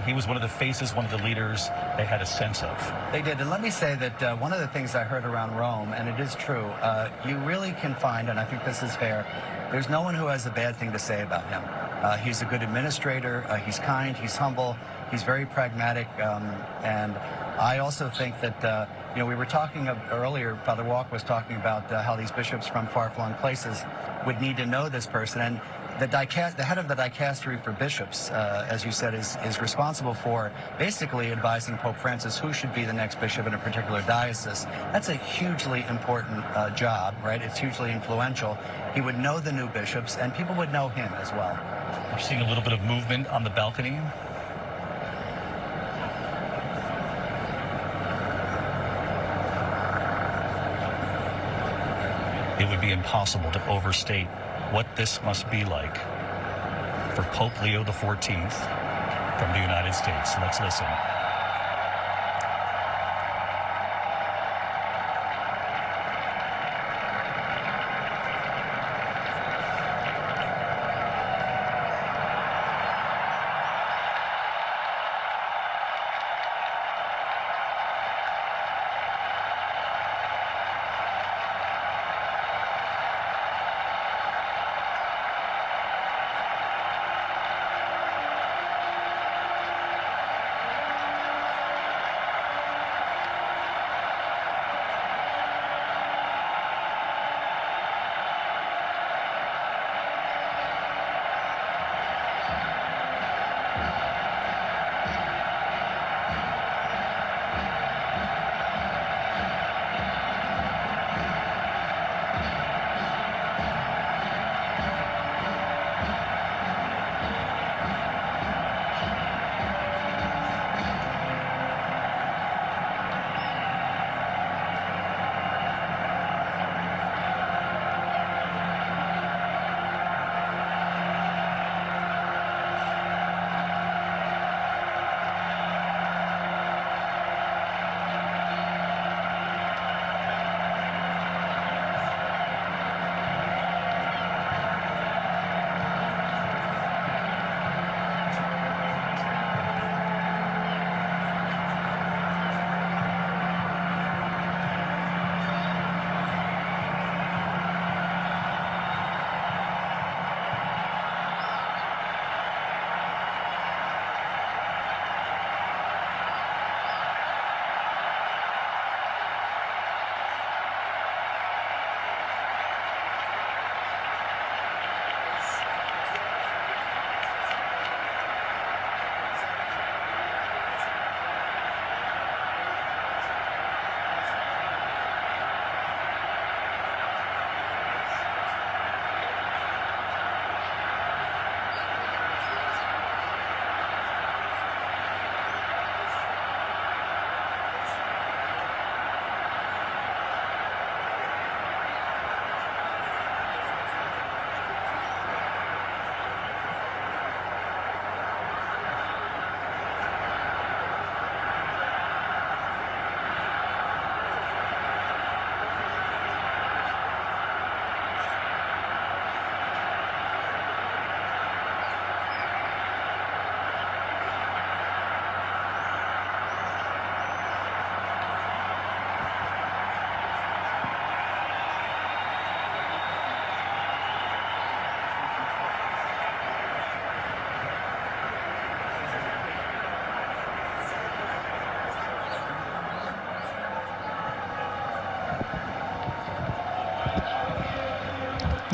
[SPEAKER 2] He was one of the faces, one of the leaders they had a sense of.
[SPEAKER 3] They did. And let me say that one of the things I heard around Rome, and it is true, you really can find, and I think this is fair, there's no one who has a bad thing to say about him. He's a good administrator. He's kind. He's humble. He's very pragmatic. And I also think that, you know, we were talking earlier, Father Walk was talking about how these bishops from far-flung places would need to know this person. And the head of the dicastery for bishops, as you said, is responsible for basically advising Pope Francis who should be the next bishop in a particular diocese. That's a hugely important job, right? It's hugely influential. He would know the new bishops, and people would know him as well.
[SPEAKER 2] We're seeing a little bit of movement on the balcony. It would be impossible to overstate what this must be like for Pope Leo XIV from the United States. Let's listen.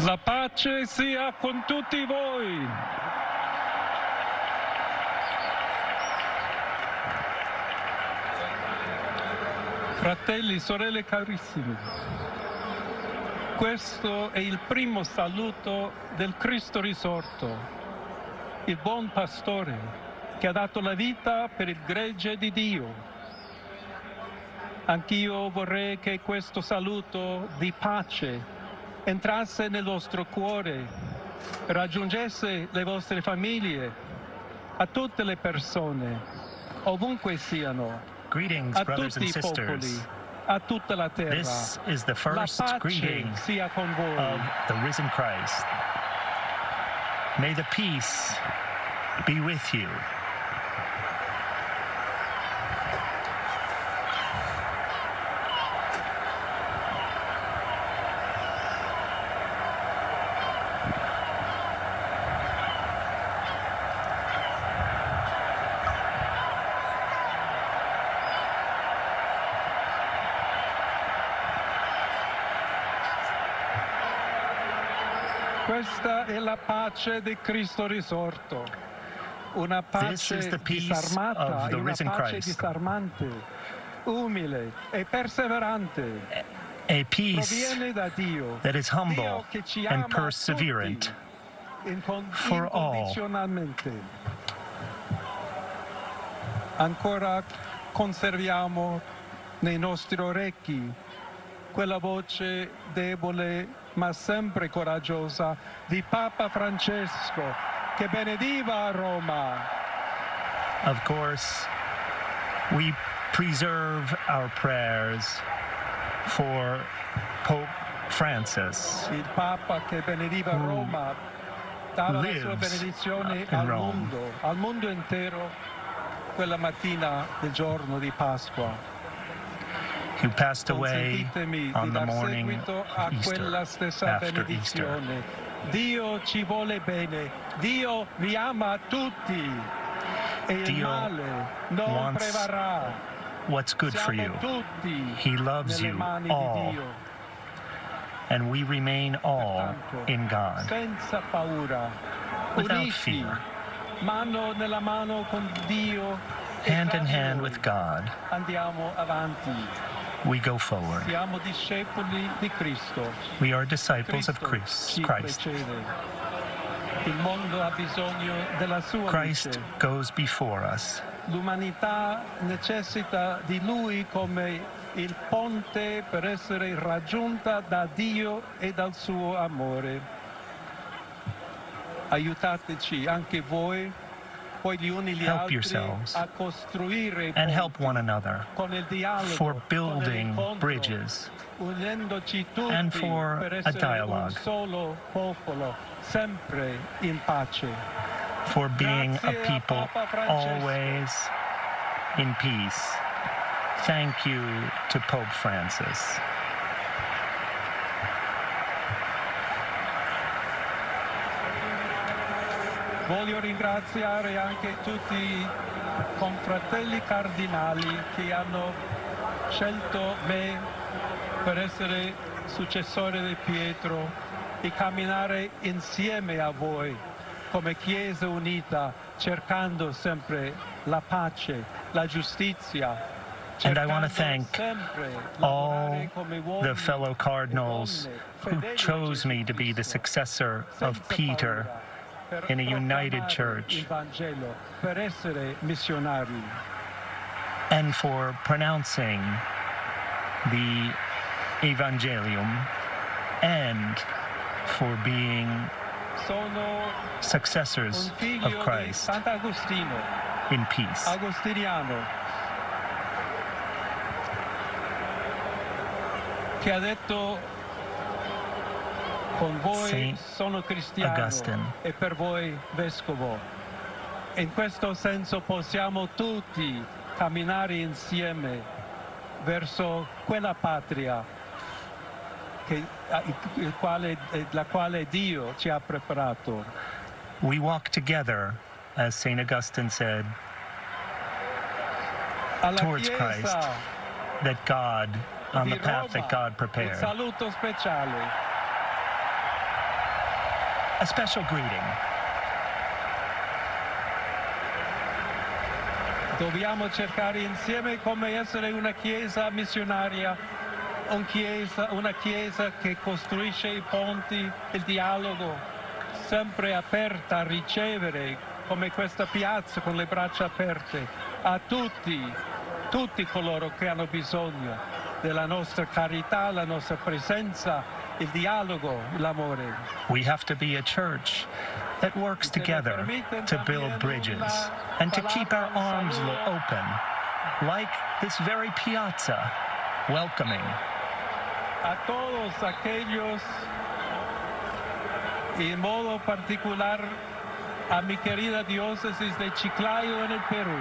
[SPEAKER 8] La pace sia con tutti voi. Fratelli, sorelle carissimi, questo è il primo saluto del Cristo risorto, il buon pastore che ha dato la vita per il gregge di Dio. Anch'io vorrei che questo saluto di pace entrasse nel vostro cuore, raggiungesse le vostre famiglie, a tutte le persone, ovunque siano,
[SPEAKER 9] Greetings,
[SPEAKER 8] a
[SPEAKER 9] brothers
[SPEAKER 8] tutti
[SPEAKER 9] and
[SPEAKER 8] i popoli,
[SPEAKER 9] sisters.
[SPEAKER 8] a tutta la terra.
[SPEAKER 9] This is the
[SPEAKER 8] La
[SPEAKER 9] first
[SPEAKER 8] pace
[SPEAKER 9] greeting
[SPEAKER 8] sia con voi.
[SPEAKER 9] of the risen Christ. May the peace be with you.
[SPEAKER 8] Questa è la pace di Cristo risorto. Una
[SPEAKER 9] This is
[SPEAKER 8] pace
[SPEAKER 9] the peace
[SPEAKER 8] disarmata
[SPEAKER 9] of
[SPEAKER 8] e
[SPEAKER 9] the
[SPEAKER 8] una
[SPEAKER 9] risen
[SPEAKER 8] pace
[SPEAKER 9] Christ.
[SPEAKER 8] disarmante, umile e perseverante.
[SPEAKER 9] A peace
[SPEAKER 8] Proviene da Dio.
[SPEAKER 9] that is humble
[SPEAKER 8] Dio che ci
[SPEAKER 9] and
[SPEAKER 8] ama
[SPEAKER 9] perseverant
[SPEAKER 8] tutti,
[SPEAKER 9] for all.
[SPEAKER 8] incondizionalmente. Ancora conserviamo nei nostri orecchi quella voce debole ma sempre coraggiosa di Papa Francesco che benediva Roma.
[SPEAKER 9] Of course, we preserve our prayers for Pope Francis,
[SPEAKER 8] Il Papa che benediva Roma dava la sua
[SPEAKER 9] lives
[SPEAKER 8] benedizione
[SPEAKER 9] in Rome.
[SPEAKER 8] al mondo intero, quella mattina del giorno di Pasqua.
[SPEAKER 9] who passed away
[SPEAKER 8] Consentitemi
[SPEAKER 9] on
[SPEAKER 8] di
[SPEAKER 9] the
[SPEAKER 8] dar
[SPEAKER 9] morning
[SPEAKER 8] seguito a
[SPEAKER 9] of
[SPEAKER 8] quella
[SPEAKER 9] Easter,
[SPEAKER 8] stessa
[SPEAKER 9] after Easter.
[SPEAKER 8] benedizione. Dio ci vuole bene, Dio vi ama tutti e il
[SPEAKER 9] Dio
[SPEAKER 8] male non
[SPEAKER 9] wants
[SPEAKER 8] prevarrà.
[SPEAKER 9] What's good for
[SPEAKER 8] Siamo
[SPEAKER 9] you.
[SPEAKER 8] tutti
[SPEAKER 9] He loves
[SPEAKER 8] nelle
[SPEAKER 9] you
[SPEAKER 8] mani
[SPEAKER 9] all,
[SPEAKER 8] di Dio.
[SPEAKER 9] and we remain all
[SPEAKER 8] Pertanto,
[SPEAKER 9] in God.
[SPEAKER 8] senza paura,
[SPEAKER 9] Without
[SPEAKER 8] uniti,
[SPEAKER 9] fear.
[SPEAKER 8] mano nella mano con Dio, e
[SPEAKER 9] Hand
[SPEAKER 8] tra
[SPEAKER 9] in
[SPEAKER 8] di
[SPEAKER 9] hand
[SPEAKER 8] noi
[SPEAKER 9] with God,
[SPEAKER 8] andiamo avanti.
[SPEAKER 9] we go forward.
[SPEAKER 8] Siamo discepoli di Cristo.
[SPEAKER 9] We are disciples of
[SPEAKER 8] Cristo ci
[SPEAKER 9] Christ.
[SPEAKER 8] precede. Il mondo ha bisogno della sua
[SPEAKER 9] Christ
[SPEAKER 8] luce.
[SPEAKER 9] goes before us.
[SPEAKER 8] L'umanità necessita di Lui come il ponte per essere raggiunta da Dio e dal suo amore. Aiutateci anche voi, poi gli uni gli
[SPEAKER 9] Help
[SPEAKER 8] altri,
[SPEAKER 9] yourselves
[SPEAKER 8] a costruire
[SPEAKER 9] and help
[SPEAKER 8] ponti
[SPEAKER 9] one another
[SPEAKER 8] con il dialogo,
[SPEAKER 9] for
[SPEAKER 8] con
[SPEAKER 9] building
[SPEAKER 8] l'incontro,
[SPEAKER 9] bridges
[SPEAKER 8] unendoci tutti
[SPEAKER 9] and for
[SPEAKER 8] per
[SPEAKER 9] a
[SPEAKER 8] essere un
[SPEAKER 9] dialogue.
[SPEAKER 8] solo popolo, sempre in pace.
[SPEAKER 9] for being a
[SPEAKER 8] Grazie a
[SPEAKER 9] people
[SPEAKER 8] Papa Francesco.
[SPEAKER 9] always in peace. Thank you to Pope Francis.
[SPEAKER 8] Voglio ringraziare anche tutti i confratelli cardinali che hanno scelto me per essere successore di Pietro e camminare insieme a voi come Chiesa unita, cercando sempre la pace, la giustizia.
[SPEAKER 9] And I want to
[SPEAKER 8] cercando
[SPEAKER 9] thank
[SPEAKER 8] sempre
[SPEAKER 9] all
[SPEAKER 8] lavorare come uomini
[SPEAKER 9] the fellow
[SPEAKER 8] e
[SPEAKER 9] cardinals
[SPEAKER 8] donne
[SPEAKER 9] who
[SPEAKER 8] fedeli a
[SPEAKER 9] chose
[SPEAKER 8] Gesù
[SPEAKER 9] me to be the
[SPEAKER 8] Cristo,
[SPEAKER 9] successor of
[SPEAKER 8] senza
[SPEAKER 9] Peter
[SPEAKER 8] paura, per
[SPEAKER 9] in a united
[SPEAKER 8] proclamare
[SPEAKER 9] church,
[SPEAKER 8] il Vangelo, per essere missionari.
[SPEAKER 9] and for pronouncing the Evangelium, and for being
[SPEAKER 8] Sono
[SPEAKER 9] successors
[SPEAKER 8] un figlio
[SPEAKER 9] of
[SPEAKER 8] di
[SPEAKER 9] Christ
[SPEAKER 8] Sant'Agostino,
[SPEAKER 9] in peace.
[SPEAKER 8] agostiniano, che ha detto: con voi
[SPEAKER 9] Saint
[SPEAKER 8] sono cristiano
[SPEAKER 9] Augustine.
[SPEAKER 8] e per voi vescovo. In questo senso possiamo tutti camminare insieme verso quella patria la quale Dio ci ha preparato.
[SPEAKER 9] We walk together, as St. Augustine said,
[SPEAKER 8] Alla
[SPEAKER 9] towards
[SPEAKER 8] Chiesa
[SPEAKER 9] Christ, that God, on
[SPEAKER 8] di
[SPEAKER 9] the path that
[SPEAKER 8] Roma,
[SPEAKER 9] God
[SPEAKER 8] un
[SPEAKER 9] prepared.
[SPEAKER 8] saluto speciale.
[SPEAKER 9] A special greeting.
[SPEAKER 8] Dobbiamo cercare insieme come essere una Chiesa missionaria, una Chiesa che costruisce i ponti, il dialogo, sempre aperta a ricevere, come questa piazza con le braccia aperte, a tutti coloro che hanno bisogno della nostra carità, la nostra presenza il dialogo, l'amore.
[SPEAKER 9] We have to be a church that works together to build bridges and to keep our arms open, like this very piazza, welcoming.
[SPEAKER 8] A todos aquellos, y en modo particular a mi querida diócesis de Chiclayo en el Perú.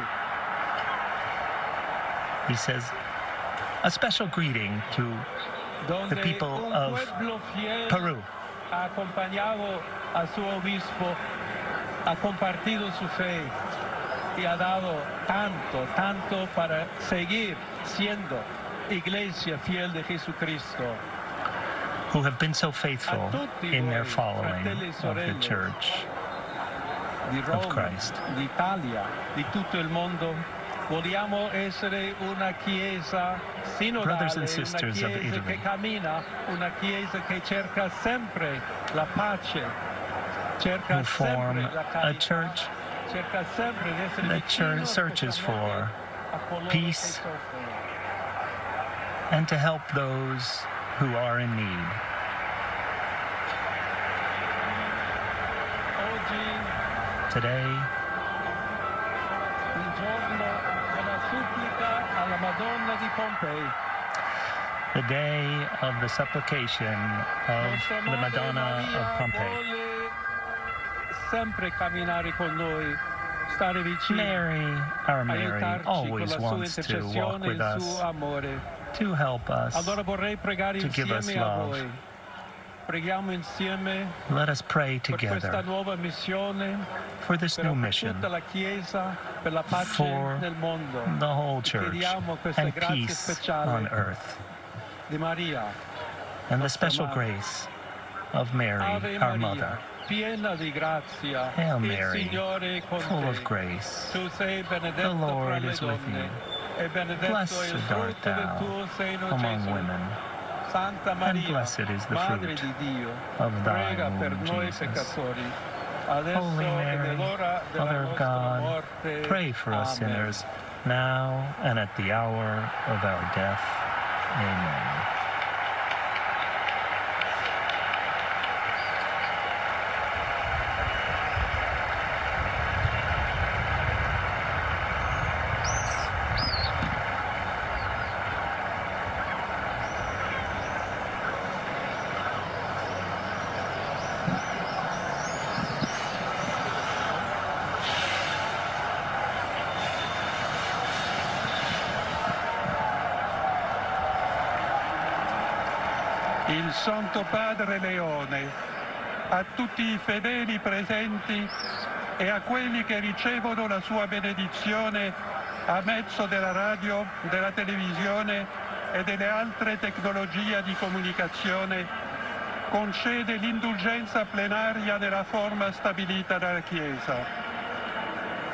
[SPEAKER 9] He says, a special greeting to the people of Peru.
[SPEAKER 8] Ha acompañado a su obispo, ha compartido su fe y ha dado tanto para seguir siendo iglesia fiel de Jesucristo.
[SPEAKER 9] Who have been so faithful in their following of the Church
[SPEAKER 8] di
[SPEAKER 9] of
[SPEAKER 8] Roma,
[SPEAKER 9] Christ.
[SPEAKER 8] d'Italia, di tutto il mondo. Vogliamo essere una chiesa sinodale,
[SPEAKER 9] Brothers and
[SPEAKER 8] una
[SPEAKER 9] sisters of
[SPEAKER 8] chiesa che
[SPEAKER 9] Italy,
[SPEAKER 8] cammina, una chiesa che cerca sempre la pace, cerca
[SPEAKER 9] who form
[SPEAKER 8] sempre la
[SPEAKER 9] a
[SPEAKER 8] carità,
[SPEAKER 9] church
[SPEAKER 8] cerca sempre di essere
[SPEAKER 9] that
[SPEAKER 8] vicino
[SPEAKER 9] searches for
[SPEAKER 8] a coloro
[SPEAKER 9] peace
[SPEAKER 8] che soffrono.
[SPEAKER 9] and to help those who are in need.
[SPEAKER 8] Oggi
[SPEAKER 9] Today,
[SPEAKER 8] il giorno della supplica alla Madonna di Pompei.
[SPEAKER 9] the day of the supplication of
[SPEAKER 8] Nostra
[SPEAKER 9] the
[SPEAKER 8] Madre
[SPEAKER 9] Madonna
[SPEAKER 8] Maria
[SPEAKER 9] of Pompeii.
[SPEAKER 8] vuole sempre camminare con noi, stare vicino,
[SPEAKER 9] Mary, our Mary,
[SPEAKER 8] aiutarci con
[SPEAKER 9] always
[SPEAKER 8] la sua
[SPEAKER 9] wants to walk
[SPEAKER 8] intercessione e
[SPEAKER 9] with
[SPEAKER 8] il suo
[SPEAKER 9] us,
[SPEAKER 8] amore.
[SPEAKER 9] to help us.
[SPEAKER 8] Allora vorrei pregare
[SPEAKER 9] to give us
[SPEAKER 8] insieme a
[SPEAKER 9] love.
[SPEAKER 8] voi. Preghiamo insieme
[SPEAKER 9] Let us pray
[SPEAKER 8] per questa
[SPEAKER 9] together
[SPEAKER 8] nuova missione,
[SPEAKER 9] for this
[SPEAKER 8] per
[SPEAKER 9] new mission,
[SPEAKER 8] tutta la Chiesa, per la pace
[SPEAKER 9] for
[SPEAKER 8] nel mondo.
[SPEAKER 9] the whole church
[SPEAKER 8] Chiediamo questa
[SPEAKER 9] and
[SPEAKER 8] grazia
[SPEAKER 9] peace
[SPEAKER 8] speciale
[SPEAKER 9] on earth,
[SPEAKER 8] di Maria.
[SPEAKER 9] and the special grace of Mary,
[SPEAKER 8] Ave
[SPEAKER 9] our
[SPEAKER 8] Maria,
[SPEAKER 9] Mother.
[SPEAKER 8] piena di grazia,
[SPEAKER 9] Hail
[SPEAKER 8] il
[SPEAKER 9] Mary,
[SPEAKER 8] Signore è con
[SPEAKER 9] full
[SPEAKER 8] te.
[SPEAKER 9] of grace.
[SPEAKER 8] Tu sei benedetta
[SPEAKER 9] The Lord
[SPEAKER 8] fra le
[SPEAKER 9] is with
[SPEAKER 8] donne,
[SPEAKER 9] you.
[SPEAKER 8] e benedetto è il
[SPEAKER 9] Blessed art
[SPEAKER 8] frutto del
[SPEAKER 9] thou
[SPEAKER 8] tuo seno,
[SPEAKER 9] among
[SPEAKER 8] Gesù.
[SPEAKER 9] women,
[SPEAKER 8] Santa
[SPEAKER 9] and
[SPEAKER 8] Maria,
[SPEAKER 9] blessed is the
[SPEAKER 8] Madre
[SPEAKER 9] fruit
[SPEAKER 8] di Dio,
[SPEAKER 9] of thy
[SPEAKER 8] prega per
[SPEAKER 9] womb,
[SPEAKER 8] noi
[SPEAKER 9] Jesus.
[SPEAKER 8] peccatori, adesso
[SPEAKER 9] Holy
[SPEAKER 8] e
[SPEAKER 9] Mary,
[SPEAKER 8] nell'ora della
[SPEAKER 9] Mother of
[SPEAKER 8] nostra
[SPEAKER 9] God,
[SPEAKER 8] morte.
[SPEAKER 9] pray for us
[SPEAKER 8] Amen.
[SPEAKER 9] sinners, now and at the hour of our death. Amen.
[SPEAKER 8] Il Santo Padre Leone, a tutti i fedeli presenti e a quelli che ricevono la sua benedizione a mezzo della radio, della televisione e delle altre tecnologie di comunicazione, concede l'indulgenza plenaria nella forma stabilita dalla Chiesa.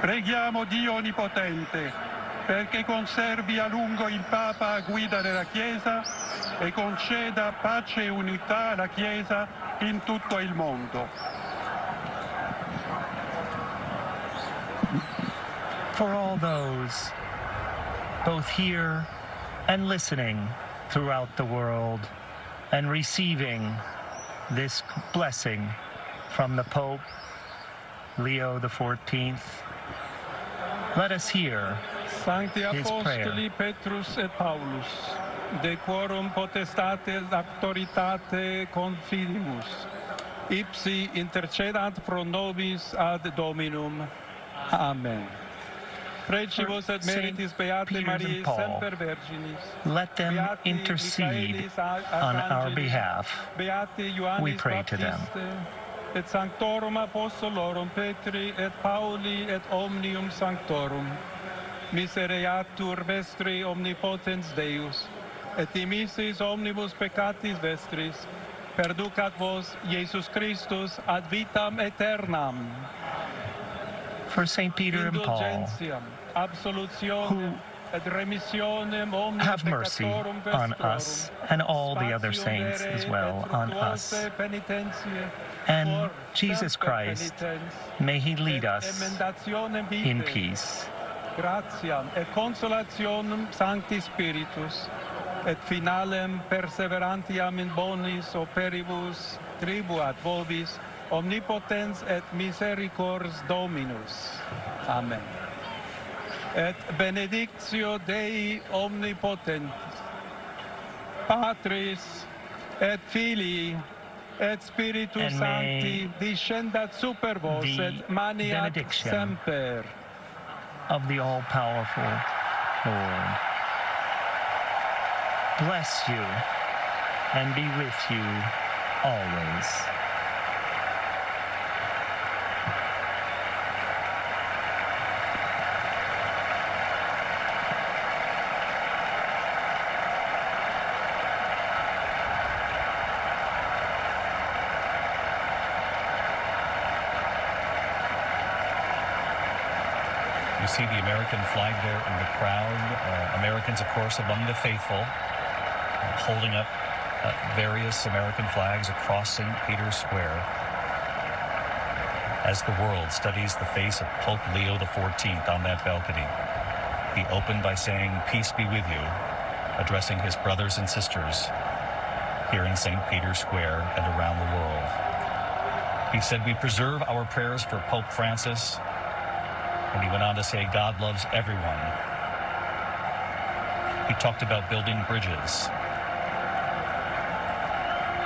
[SPEAKER 8] Preghiamo Dio Onnipotente perché conservi a lungo il Papa a guida della Chiesa e conceda pace e unità alla Chiesa in tutto il mondo.
[SPEAKER 9] For all those, both here and listening throughout the world, and receiving this blessing from the Pope, Leo XIV, let us hear
[SPEAKER 8] Sancti
[SPEAKER 9] his prayer.
[SPEAKER 8] Apostoli Petrus et Paulus, de quorum potestate auctoritate confidimus, ipsi intercedant pro nobis ad Dominum. Amen. Precibus et
[SPEAKER 9] Saint
[SPEAKER 8] meritis Beate
[SPEAKER 9] Peter and
[SPEAKER 8] Mariae
[SPEAKER 9] Paul,
[SPEAKER 8] semper Virginis.
[SPEAKER 9] let them
[SPEAKER 8] Beati
[SPEAKER 9] intercede
[SPEAKER 8] Michaelis
[SPEAKER 9] on our
[SPEAKER 8] Archangelis,
[SPEAKER 9] behalf.
[SPEAKER 8] Beati Ioannis
[SPEAKER 9] We pray to them.
[SPEAKER 8] Baptiste, et Sanctorum Apostolorum Petri et Pauli et omnium Sanctorum. Misereatur vestri omnipotens Deus, et dimissis omnibus peccatis vestris, perducat vos Iesus Christus ad vitam aeternam.
[SPEAKER 9] For St. Peter and Paul,
[SPEAKER 8] Indulgentiam, absolutionem, et remissionem omnium
[SPEAKER 9] have mercy
[SPEAKER 8] peccatorum
[SPEAKER 9] on
[SPEAKER 8] vestrorum,
[SPEAKER 9] us and all the other saints as well, on us. And Jesus Christ, may he lead us in peace.
[SPEAKER 8] Gratiam et consolationem Sancti Spiritus, et finalem perseverantiam in bonis operibus tribuat vobis omnipotens et misericors Dominus. Amen. Et benedictio Dei omnipotentis, Patris et Filii et Spiritus Sancti descendat super vos et maniat semper.
[SPEAKER 9] Of the all-powerful Lord bless you and be with you always.
[SPEAKER 2] You see the American flag there in the crowd. Americans, of course, among the faithful, holding up various American flags across St. Peter's Square as the world studies the face of Pope Leo XIV on that balcony. He opened by saying, "Peace be with you," addressing his brothers and sisters here in St. Peter's Square and around the world. He said, "We preserve our prayers for Pope Francis." And he went on to say, "God loves everyone." He talked about building bridges.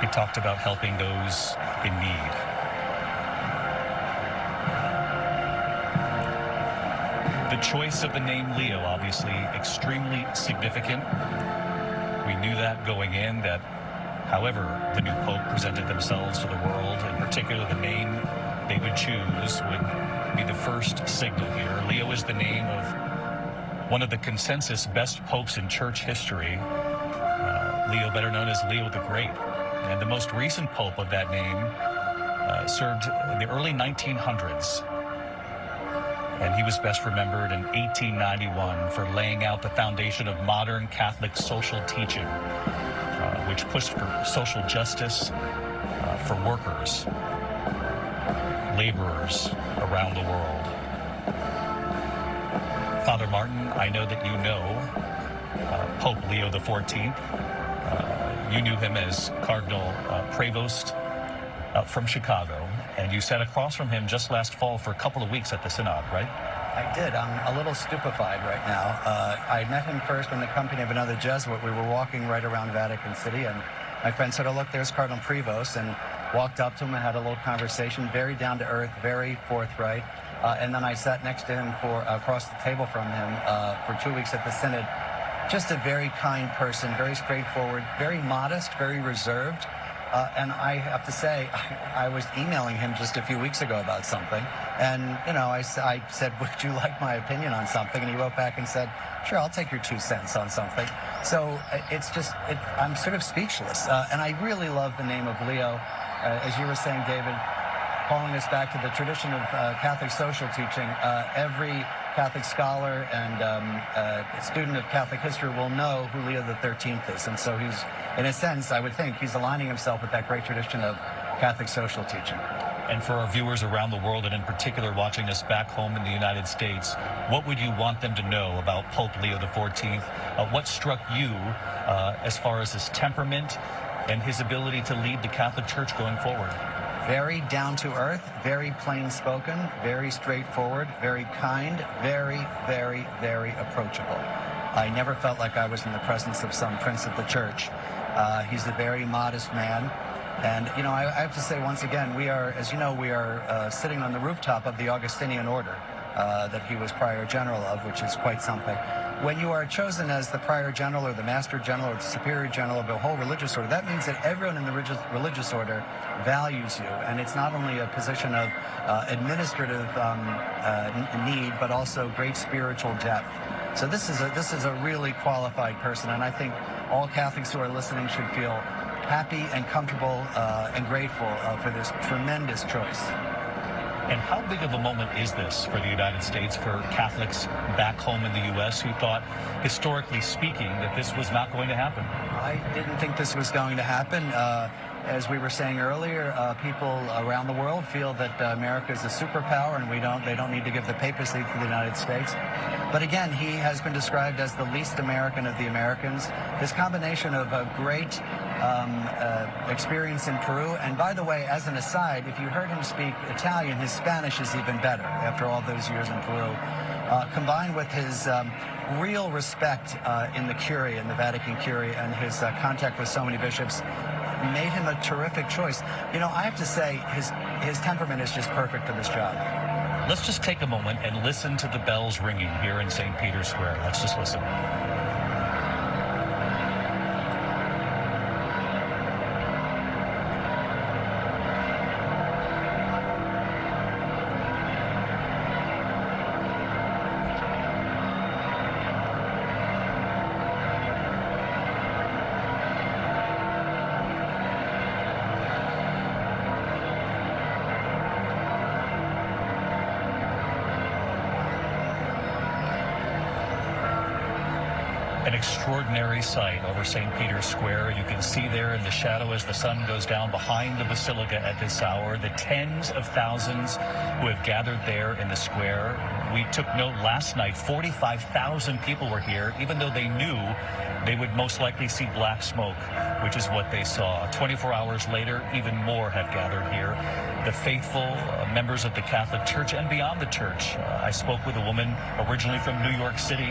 [SPEAKER 2] He talked about helping those in need. The choice of the name Leo, obviously, extremely significant. We knew that going in, that however the new Pope presented themselves to the world, in particular the name they would choose would be the first signal here. Leo is the name of one of the consensus best popes in church history. Leo, better known as Leo the Great. And the most recent pope of that name served in the early 1900s. And he was best remembered in 1891 for laying out the foundation of modern Catholic social teaching, which pushed for social justice for workers, laborers around the world. Father Martin, I know that you know Pope Leo XIV. You knew him as Cardinal Prevost from Chicago, and you sat across from him just last fall for a couple of weeks at the Synod, right?
[SPEAKER 3] I did. I'm a little stupefied right now. I met him first in the company of another Jesuit. We were walking right around Vatican City, and my friend said, "Oh, look, there's Cardinal Prevost," and walked up to him and had a little conversation, very down to earth, very forthright. And then I sat next to him across the table from him for 2 weeks at the Synod. Just a very kind person, very straightforward, very modest, very reserved. And I have to say, I was emailing him just a few weeks ago about something. And, you know, I said, "Would you like my opinion on something?" And he wrote back and said, "Sure, I'll take your 2 cents on something." So it's just, I'm sort of speechless. And I really love the name of Leo. As you were saying, David, calling us back to the tradition of Catholic social teaching. Every Catholic scholar and student of Catholic history will know who Leo XIII is. And so he's, in a sense, I would think, he's aligning himself with that great tradition of Catholic social teaching.
[SPEAKER 2] And for our viewers around the world, and in particular watching us back home in the United States, what would you want them to know about Pope Leo XIV? What struck you as far as his temperament and his ability to lead the Catholic Church going forward?
[SPEAKER 3] Very down to earth, very plain spoken, very straightforward, very kind, very, very, very approachable. I never felt like I was in the presence of some prince of the church. He's a very modest man. And, you know, I have to say once again, we are, as you know, we are sitting on the rooftop of the Augustinian order that he was prior general of, which is quite something. When you are chosen as the prior general or the master general or the superior general of a whole religious order, that means that everyone in the religious order values you. And it's not only a position of administrative need, but also great spiritual depth. So this is a really qualified person. And I think all Catholics who are listening should feel happy and comfortable and grateful for this tremendous choice.
[SPEAKER 2] And how big of a moment is this for the United States, for Catholics back home in the U.S. who thought, historically speaking, that this was not going to happen?
[SPEAKER 3] I didn't think this was going to happen. as we were saying earlier, people around the world feel that America is a superpower, and they don't need to give the papacy to the United States. But again, he has been described as the least American of the Americans. This combination of a great experience in Peru, and by the way, as an aside, if you heard him speak Italian, his Spanish is even better after all those years in Peru. Combined with his real respect in the Curia, in the Vatican Curia, and his contact with so many bishops, made him a terrific choice. You know, I have to say, his temperament is just perfect for this job.
[SPEAKER 2] Let's just take a moment and listen to the bells ringing here in St. Peter's Square. Let's just listen. An extraordinary sight over St. Peter's Square. You can see there in the shadow as the sun goes down behind the Basilica at this hour, the tens of thousands who have gathered there in the square. We took note last night, 45,000 people were here, even though they knew they would most likely see black smoke, which is what they saw. 24 hours later, even more have gathered here. The faithful members of the Catholic Church and beyond the church. I spoke with a woman originally from New York City.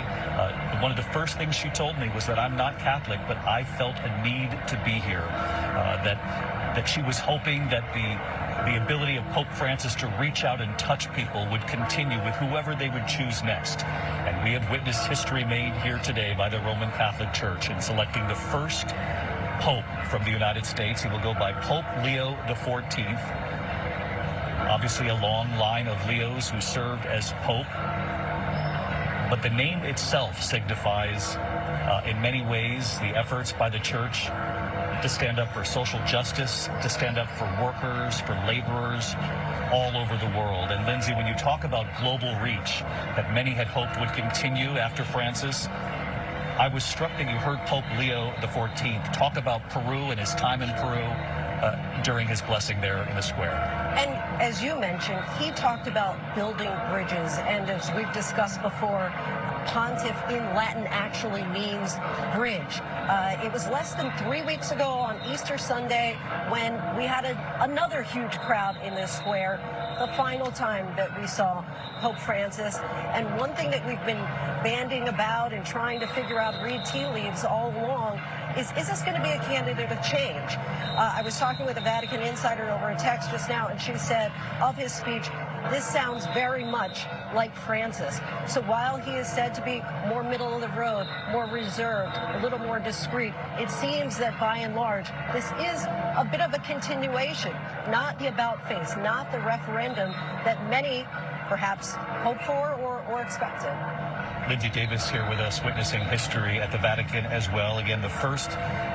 [SPEAKER 2] One of the first things she told me was that I'm not Catholic, but I felt a need to be here. That she was hoping that the ability of Pope Francis to reach out and touch people would continue with whoever they would choose next. And we have witnessed history made here today by the Roman Catholic Church in selecting the first Pope from the United States. He will go by Pope Leo XIV. Obviously a long line of Leos who served as Pope. But the name itself signifies, in many ways, the efforts by the Church to stand up for social justice, to stand up for workers, for laborers all over the world. And Lindsay, when you talk about global reach that many had hoped would continue after Francis, I was struck that you heard Pope Leo XIV talk about Peru and his time in Peru during his blessing there in the square.
[SPEAKER 6] And as you mentioned, he talked about building bridges, and as we've discussed before, pontiff in Latin actually means bridge. It was less than 3 weeks ago on Easter Sunday when we had another huge crowd in this square, the final time that we saw Pope Francis. And one thing that we've been banding about and trying to figure out, read tea leaves all along, is this going to be a candidate of change? I was talking with a Vatican insider over a text just now, and she said of his speech, this sounds very much like Francis. So while he is said to be more middle of the road, more reserved, a little more discreet, it seems that by and large, this is a bit of a continuation, not the about face, not the referendum that many perhaps hoped for or expected.
[SPEAKER 2] Lindsay Davis here with us, witnessing history at the Vatican as well. Again, the first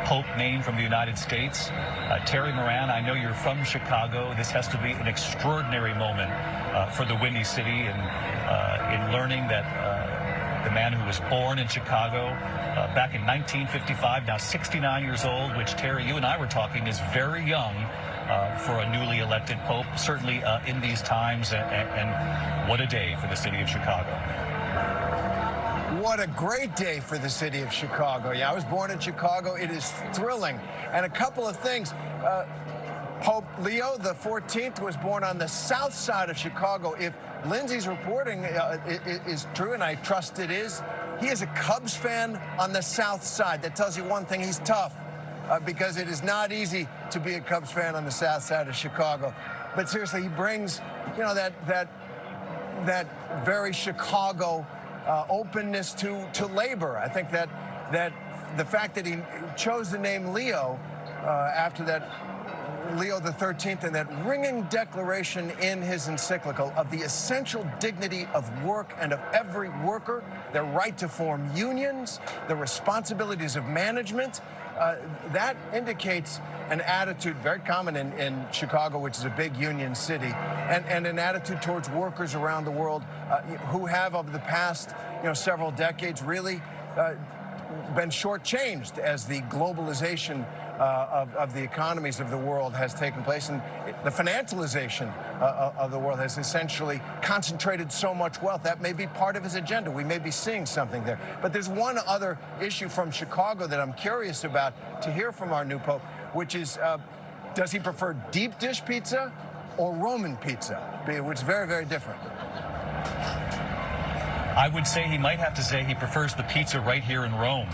[SPEAKER 2] Pope named from the United States. Terry Moran, I know you're from Chicago. This has to be an extraordinary moment for the Windy City, and in learning that the man who was born in Chicago back in 1955, now 69 years old, which, Terry, you and I were talking, is very young for a newly elected Pope, certainly in these times, and what a day for the city of Chicago.
[SPEAKER 7] What a great day for the city of Chicago. Yeah, I was born in Chicago. It is thrilling. And a couple of things. Pope Leo XIV was born on the south side of Chicago. If Lindsay's reporting is true, and I trust it is, he is a Cubs fan on the south side. That tells you one thing: he's tough, because it is not easy to be a Cubs fan on the south side of Chicago. But seriously, he brings, you know, that very Chicago openness to labor. I think that the fact that he chose the name Leo after that Leo XIII and that ringing declaration in his encyclical of the essential dignity of work and of every worker, their right to form unions, the responsibilities of management, that indicates an attitude very common in Chicago, which is a big union city, and an attitude towards workers around the world who have, over the past several decades, really been shortchanged as the globalization of the economies of the world has taken place, and the financialization of the world has essentially concentrated so much wealth. That may be part of his agenda. We may be seeing something there. But there's one other issue from Chicago that I'm curious about to hear from our new Pope, which is, does he prefer deep dish pizza or Roman pizza, which is very, very different?
[SPEAKER 2] I would say he might have to say he prefers the pizza right here in Rome,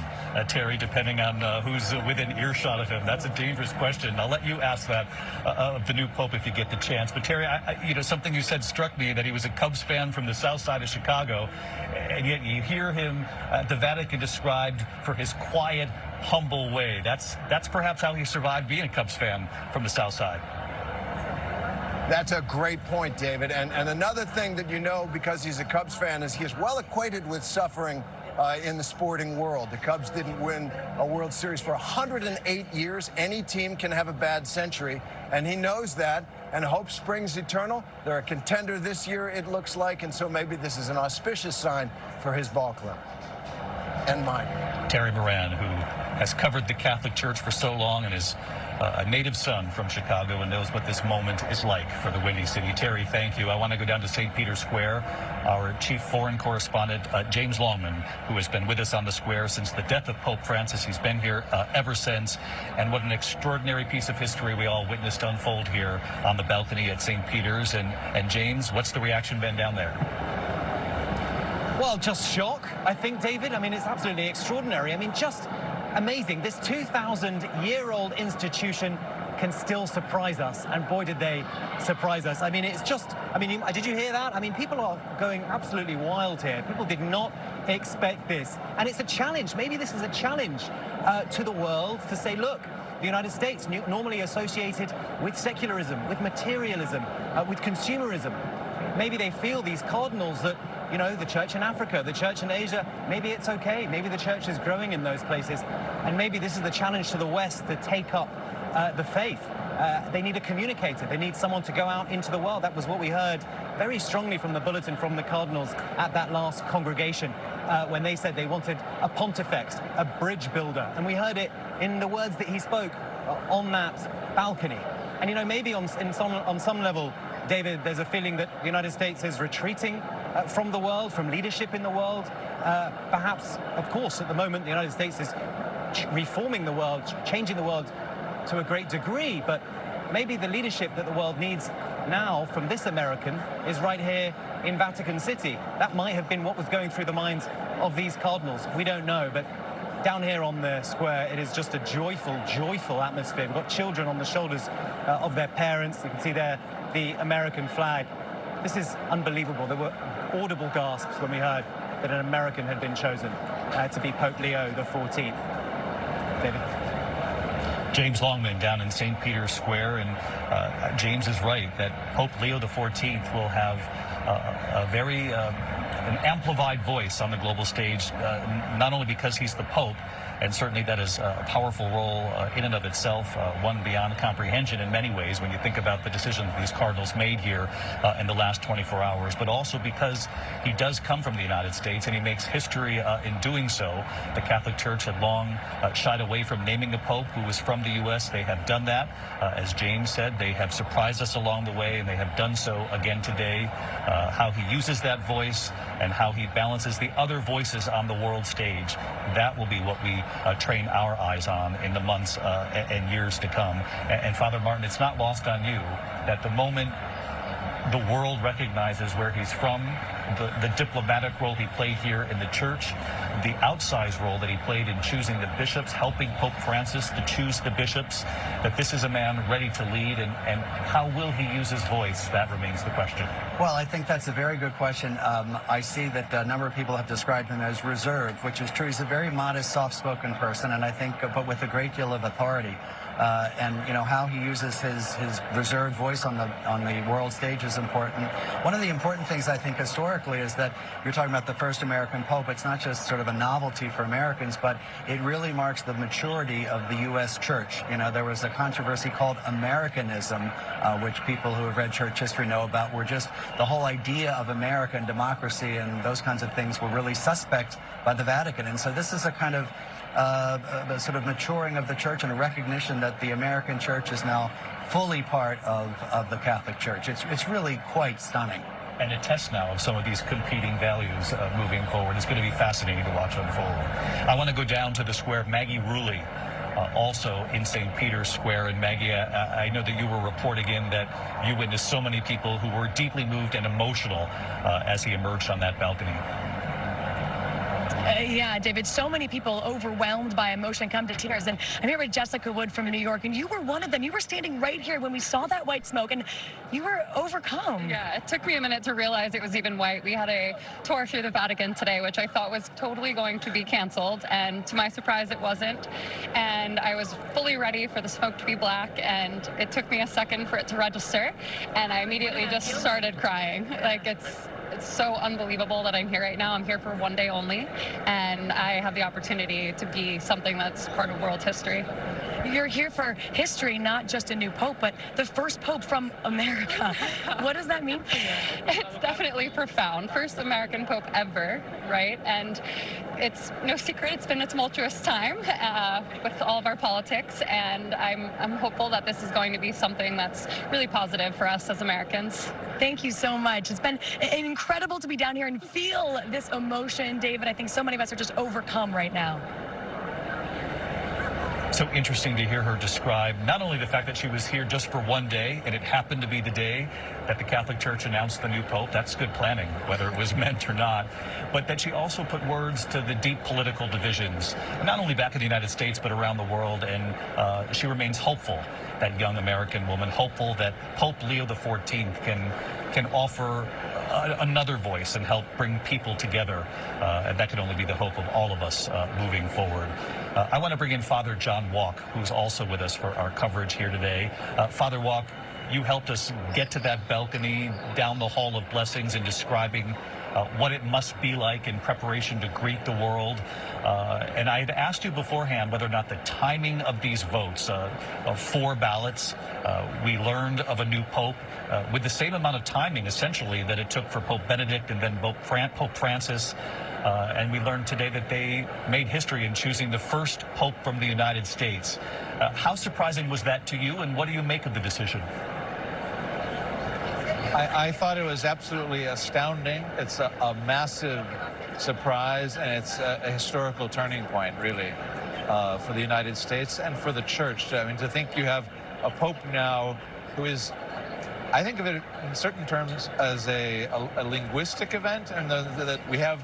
[SPEAKER 2] Terry, depending on who's within earshot of him. That's a dangerous question. I'll let you ask that of the new Pope if you get the chance. But Terry, you know, something you said struck me, that he was a Cubs fan from the south side of Chicago, and yet you hear him at the Vatican described for his quiet, humble way. That's perhaps how he survived being a Cubs fan from the south side.
[SPEAKER 7] That's a great point, David. And another thing that you know, because he's a Cubs fan, is he is well acquainted with suffering in the sporting world. The Cubs didn't win a World Series for 108 years. Any team can have a bad century, and he knows that, and hope springs eternal. They're a contender this year, it looks like, and so maybe this is an auspicious sign for his ball club and mine.
[SPEAKER 2] Terry Moran, who has covered the Catholic Church for so long and is a native son from Chicago and knows what this moment is like for the Windy City. Terry, thank you. I want to go down to St. Peter's Square. Our chief foreign correspondent, James Longman, who has been with us on the square since the death of Pope Francis. He's been here ever since. And what an extraordinary piece of history we all witnessed unfold here on the balcony at St. Peter's. And James, what's the reaction been down there?
[SPEAKER 5] Well, just shock, I think, David. I mean, it's absolutely extraordinary. I mean, just amazing. This 2,000-year-old institution can still surprise us, and boy, did they surprise us. I mean, it's just, I mean, did you hear that? I mean, people are going absolutely wild here. People did not expect this, and it's a challenge. Maybe this is a challenge to the world to say, look, the United States, normally associated with secularism, with materialism, with consumerism. Maybe they feel, these cardinals, that, you know, the church in Africa, the church in Asia, maybe it's okay. Maybe the church is growing in those places. And maybe this is the challenge to the West to take up the faith. They need a communicator. They need someone to go out into the world. That was what we heard very strongly from the bulletin from the cardinals at that last congregation when they said they wanted a pontifex, a bridge builder. And we heard it in the words that he spoke on that balcony. And, you know, maybe on some level, David, there's a feeling that the United States is retreating from the world, from leadership in the world. Perhaps, of course, at the moment, the United States is reforming the world, changing the world to a great degree. But maybe the leadership that the world needs now from this American is right here in Vatican City. That might have been what was going through the minds of these cardinals. We don't know. But down here on the square, it is just a joyful, joyful atmosphere. We've got children on the shoulders of their parents. You can see there the American flag. This is unbelievable. There were audible gasps when we heard that an American had been chosen to be Pope Leo XIV. David.
[SPEAKER 2] James Longman down in St. Peter's Square, and James is right that Pope Leo XIV will have a very an amplified voice on the global stage, not only because he's the Pope, and certainly that is a powerful role in and of itself, one beyond comprehension in many ways when you think about the decision that these cardinals made here in the last 24 hours, but also because he does come from the United States and he makes history in doing so. The Catholic Church had long shied away from naming a Pope who was from the U.S. They have done that. As James said, they have surprised us along the way, and they have done so again today. How he uses that voice and how he balances the other voices on the world stage, that will be what we train our eyes on in the months and years to come. And Father Martin, it's not lost on you that the moment the world recognizes where he's from, the diplomatic role he played here in the church, the outsized role that he played in choosing the bishops, helping Pope Francis to choose the bishops, that this is a man ready to lead, and how will he use his voice? That remains the question.
[SPEAKER 3] Well, I think that's a very good question. I see that a number of people have described him as reserved, which is true. He's a very modest, soft-spoken person, and I think, but with a great deal of authority. And you know how he uses his reserved voice on the world stage is important. One of the important things I think historically is that you're talking about the first American Pope. It's not just sort of a novelty for Americans, but it really marks the maturity of the U.S. Church. You know, there was a controversy called Americanism, which people who have read church history know about, where just the whole idea of American democracy and those kinds of things were really suspect by the Vatican. And so this is a kind of sort of maturing of the church and a recognition that the American church is now fully part of the Catholic Church. It's really quite stunning.
[SPEAKER 2] And a test now of some of these competing values moving forward. It's going to be fascinating to watch unfold. I want to go down to the square. Maggie Rulli, also in St. Peter's Square. And Maggie, I know that you were reporting in that you witnessed so many people who were deeply moved and emotional as he emerged on that balcony.
[SPEAKER 10] Yeah, David, so many people overwhelmed by emotion come to tears. And I'm here with Jessica Wood from New York, and you were one of them. You were standing right here when we saw that white smoke, and you were overcome.
[SPEAKER 11] Yeah, it took me a minute to realize it was even white. We had a tour through the Vatican today, which I thought was totally going to be canceled, and to my surprise, it wasn't. And I was fully ready for the smoke to be black, and it took me a second for it to register, and I immediately just started crying. Like, it's so unbelievable that I'm here right now. I'm here for one day only, and I have the opportunity to be something that's part of world history.
[SPEAKER 10] You're here for history, not just a new pope, but the first pope from America. What does that mean for you?
[SPEAKER 11] It's definitely profound. First American pope ever, right? And it's no secret it's been a tumultuous time with all of our politics, and I'm hopeful that this is going to be something that's really positive for us as Americans.
[SPEAKER 10] Thank you so much. It's been incredible to be down here and feel this emotion, David. I think so many of us are just overcome right now.
[SPEAKER 2] So interesting to hear her describe not only the fact that she was here just for one day, and it happened to be the day that the Catholic Church announced the new pope. That's good planning, whether it was meant or not. But that she also put words to the deep political divisions, not only back in the United States, but around the world. And she remains hopeful, that young American woman, hopeful that Pope Leo XIV can offer another voice and help bring people together. And that can only be the hope of all of us moving forward. I want to bring in Father John Walk, who's also with us for our coverage here today. Father Walk, you helped us get to that balcony, down the Hall of Blessings, and describing what it must be like in preparation to greet the world. And I had asked you beforehand whether or not the timing of these votes, of 4 ballots, we learned of a new pope with the same amount of timing, essentially, that it took for Pope Benedict and then Pope Francis. And we learned today that they made history in choosing the first pope from the United States. How surprising was that to you, and what do you make of the decision?
[SPEAKER 1] I thought it was absolutely astounding. It's a massive surprise, and it's a historical turning point, really, for the United States and for the church. I mean, to think you have a pope now who is, I think of it in certain terms as a linguistic event, and that we have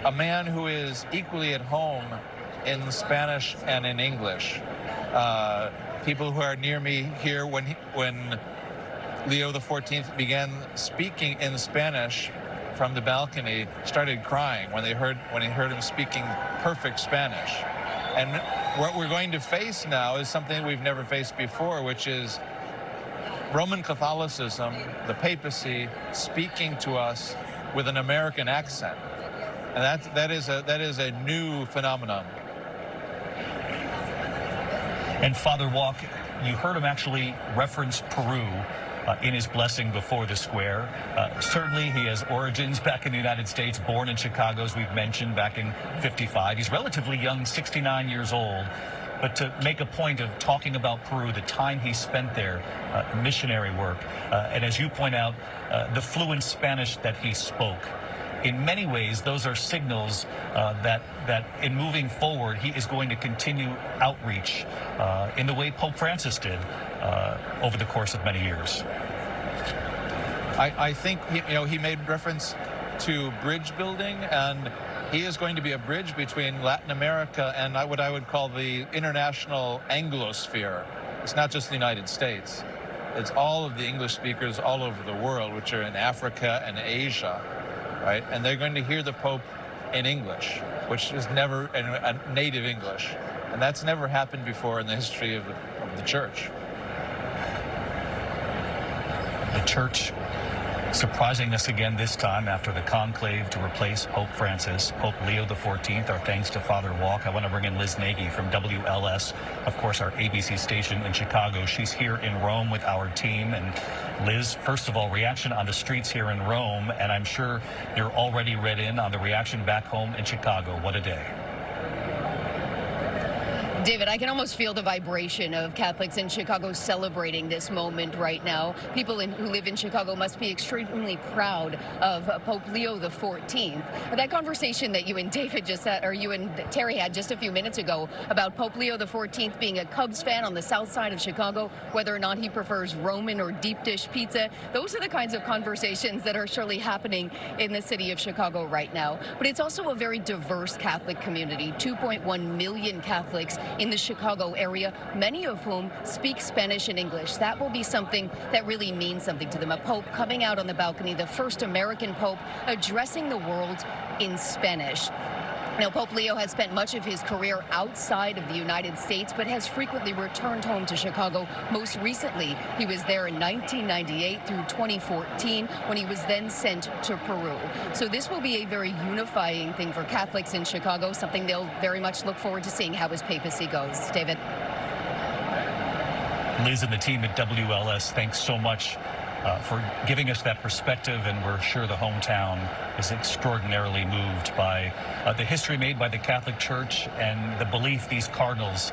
[SPEAKER 1] a man who is equally at home in Spanish and in English. People who are near me here, when Leo XIV began speaking in Spanish from the balcony, started crying when he heard him speaking perfect Spanish. And what we're going to face now is something we've never faced before, which is Roman Catholicism, the papacy, speaking to us with an American accent. And that is a new phenomenon.
[SPEAKER 2] And Father Walk, you heard him actually reference Peru in his blessing before the square. Certainly he has origins back in the United States, born in Chicago, as we've mentioned, back in '55. He's relatively young, 69 years old. But to make a point of talking about Peru, the time he spent there, missionary work, and as you point out, the fluent Spanish that he spoke. In many ways, those are signals that in moving forward, he is going to continue outreach in the way Pope Francis did over the course of many years.
[SPEAKER 1] I think he made reference to bridge building, and he is going to be a bridge between Latin America and what I would call the international Anglosphere. It's not just the United States. It's all of the English speakers all over the world, which are in Africa and Asia. Right? And they're going to hear the Pope in English, which is never a native English. And that's never happened before in the history of the church.
[SPEAKER 2] The church surprising us again this time after the conclave to replace Pope Francis, Pope Leo XIV. Our thanks to Father Walk. I want to bring in Liz Nagy from WLS, of course, our ABC station in Chicago. She's here in Rome with our team. And Liz, first of all, reaction on the streets here in Rome, and I'm sure you're already read in on the reaction back home in Chicago. What a day.
[SPEAKER 4] David, I can almost feel the vibration of Catholics in Chicago celebrating this moment right now. People who live in Chicago must be extremely proud of Pope Leo XIV. That conversation that you and David just had, or you and Terry had just a few minutes ago about Pope Leo XIV being a Cubs fan on the south side of Chicago, whether or not he prefers Roman or deep dish pizza, those are the kinds of conversations that are surely happening in the city of Chicago right now. But it's also a very diverse Catholic community, 2.1 million Catholics in the Chicago area, many of whom speak Spanish and English. That will be something that really means something to them. A pope coming out on the balcony, the first American pope addressing the world in Spanish. Now, Pope Leo has spent much of his career outside of the United States, but has frequently returned home to Chicago. Most recently, he was there in 1998 through 2014, when he was then sent to Peru. So this will be a very unifying thing for Catholics in Chicago, something they'll very much look forward to seeing how his papacy goes. David.
[SPEAKER 2] Liz and the team at WLS, thanks so much for giving us that perspective, and we're sure the hometown is extraordinarily moved by the history made by the Catholic Church and the belief these cardinals,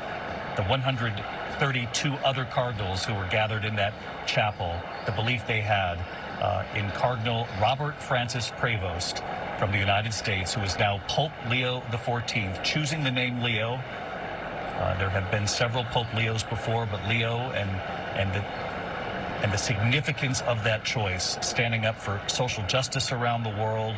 [SPEAKER 2] the 132 other cardinals who were gathered in that chapel, the belief they had in Cardinal Robert Francis Prevost from the United States, who is now Pope Leo XIV, choosing the name Leo. There have been several Pope Leos before, but Leo and the significance of that choice, standing up for social justice around the world,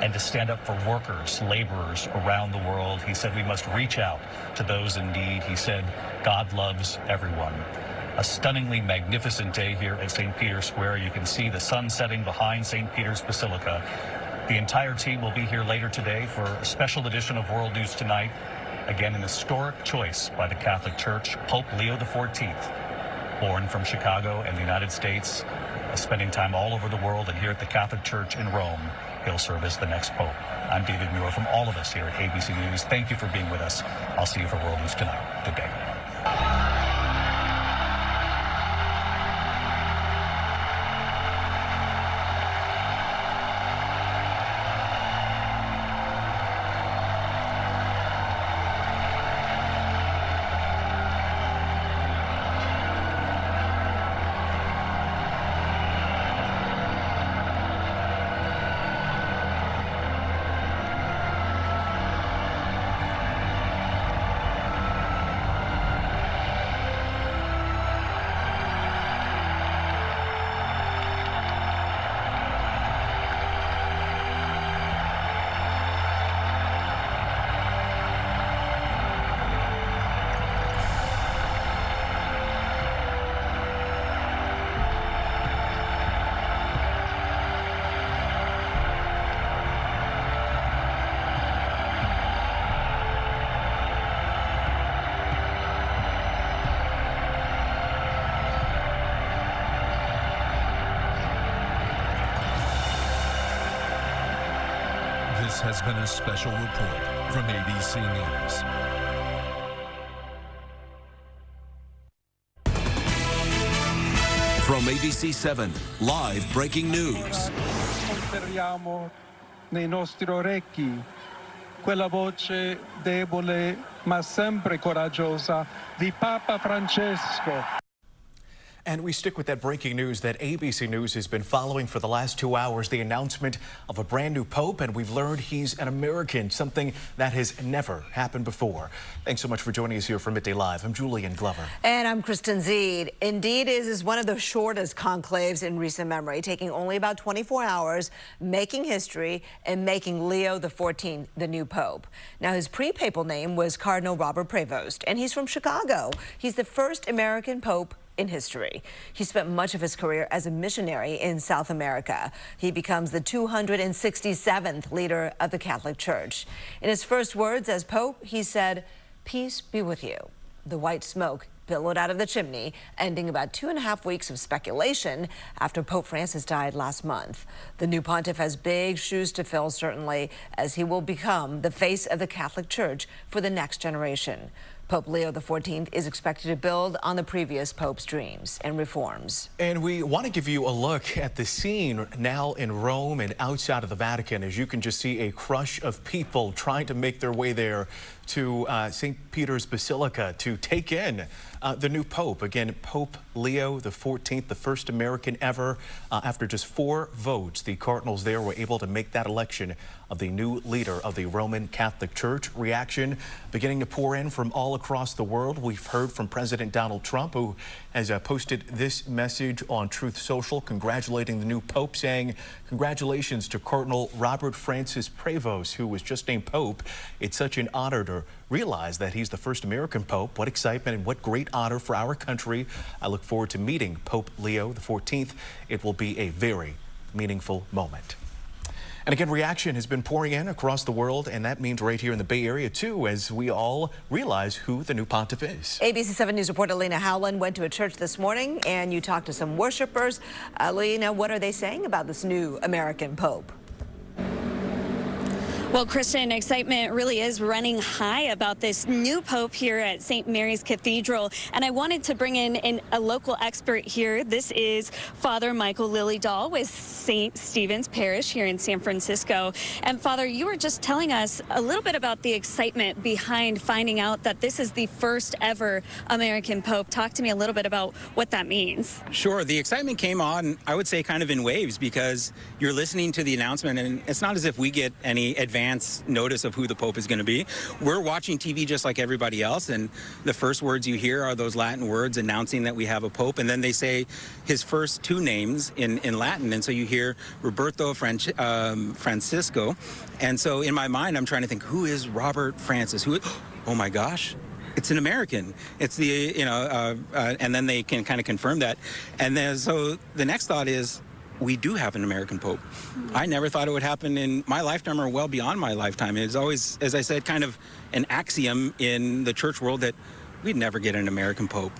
[SPEAKER 2] and to stand up for workers, laborers around the world. He said we must reach out to those in need. He said God loves everyone. A stunningly magnificent day here at St. Peter's Square. You can see the sun setting behind St. Peter's Basilica. The entire team will be here later today for a special edition of World News Tonight. Again, an historic choice by the Catholic Church, Pope Leo XIV. Born from Chicago and the United States, spending time all over the world, and here at the Catholic Church in Rome, he'll serve as the next Pope. I'm David Muro from all of us here at ABC News. Thank you for being with us. I'll see you for World News Tonight. Good day.
[SPEAKER 12] This has been a special report from ABC News.
[SPEAKER 13] From ABC 7, live breaking news.
[SPEAKER 8] Confermiamo nei nostri orecchi quella voce debole ma sempre coraggiosa di Papa Francesco.
[SPEAKER 14] And we stick with that breaking news that ABC News has been following for the last 2 hours, the announcement of a brand new pope, and we've learned he's an American, something that has never happened before. Thanks so much for joining us here for Midday Live. I'm Julian Glover.
[SPEAKER 15] And I'm Kristen Zeed. Indeed, it is one of the shortest conclaves in recent memory, taking only about 24 hours, making history, and making Leo XIV the new pope. Now, his pre-papal name was Cardinal Robert Prevost, and he's from Chicago. He's the first American pope in history. He spent much of his career as a missionary in South America. He becomes the 267th leader of the Catholic Church. In his first words as Pope, he said, "Peace be with you." The white smoke billowed out of the chimney, ending about 2.5 weeks of speculation after Pope Francis died last month. The new pontiff has big shoes to fill, certainly, as he will become the face of the Catholic Church for the next generation. Pope Leo XIV is expected to build on the previous pope's dreams and reforms.
[SPEAKER 14] And we want to give you a look at the scene now in Rome and outside of the Vatican, as you can just see a crush of people trying to make their way there to St. Peter's Basilica to take in the new pope. Again, Pope Leo XIV, the first American ever. After just 4 votes, the cardinals there were able to make that election of the new leader of the Roman Catholic Church. Reaction beginning to pour in from all across the world. We've heard from President Donald Trump, who has posted this message on Truth Social, congratulating the new pope, saying, "Congratulations to Cardinal Robert Francis Prevost, who was just named pope. It's such an honor to realize that he's the first American pope. What excitement and what great honor for our country. I look forward to meeting Pope Leo XIV. It will be a very meaningful moment." And again, reaction has been pouring in across the world, and that means right here in the Bay Area, too, as we all realize who the new pontiff is.
[SPEAKER 15] ABC 7 News reporter Lena Howland went to a church this morning, and you talked to some worshipers. Lena, what are they saying about this new American pope?
[SPEAKER 16] Well, Christian, excitement really is running high about this new pope here at St. Mary's Cathedral. And I wanted to bring in a local expert here. This is Father Michael Lillydahl with St. Stephen's Parish here in San Francisco. And Father, you were just telling us a little bit about the excitement behind finding out that this is the first ever American pope. Talk to me a little bit about what that means.
[SPEAKER 17] Sure. The excitement came on, I would say, kind of in waves, because you're listening to the announcement, and it's not as if we get any advance notice of who the Pope is going to be. We're watching TV just like everybody else, and the first words you hear are those Latin words announcing that we have a Pope, and then they say his first 2 names in Latin, and so you hear Roberto Francisco, and so in my mind I'm trying to think, who is Robert Francis? Oh my gosh, it's an American. It's the, and then they can kind of confirm that, and then so the next thought is, we do have an American Pope. I never thought it would happen in my lifetime or well beyond my lifetime. It's always, as I said, kind of an axiom in the church world that we'd never get an American Pope.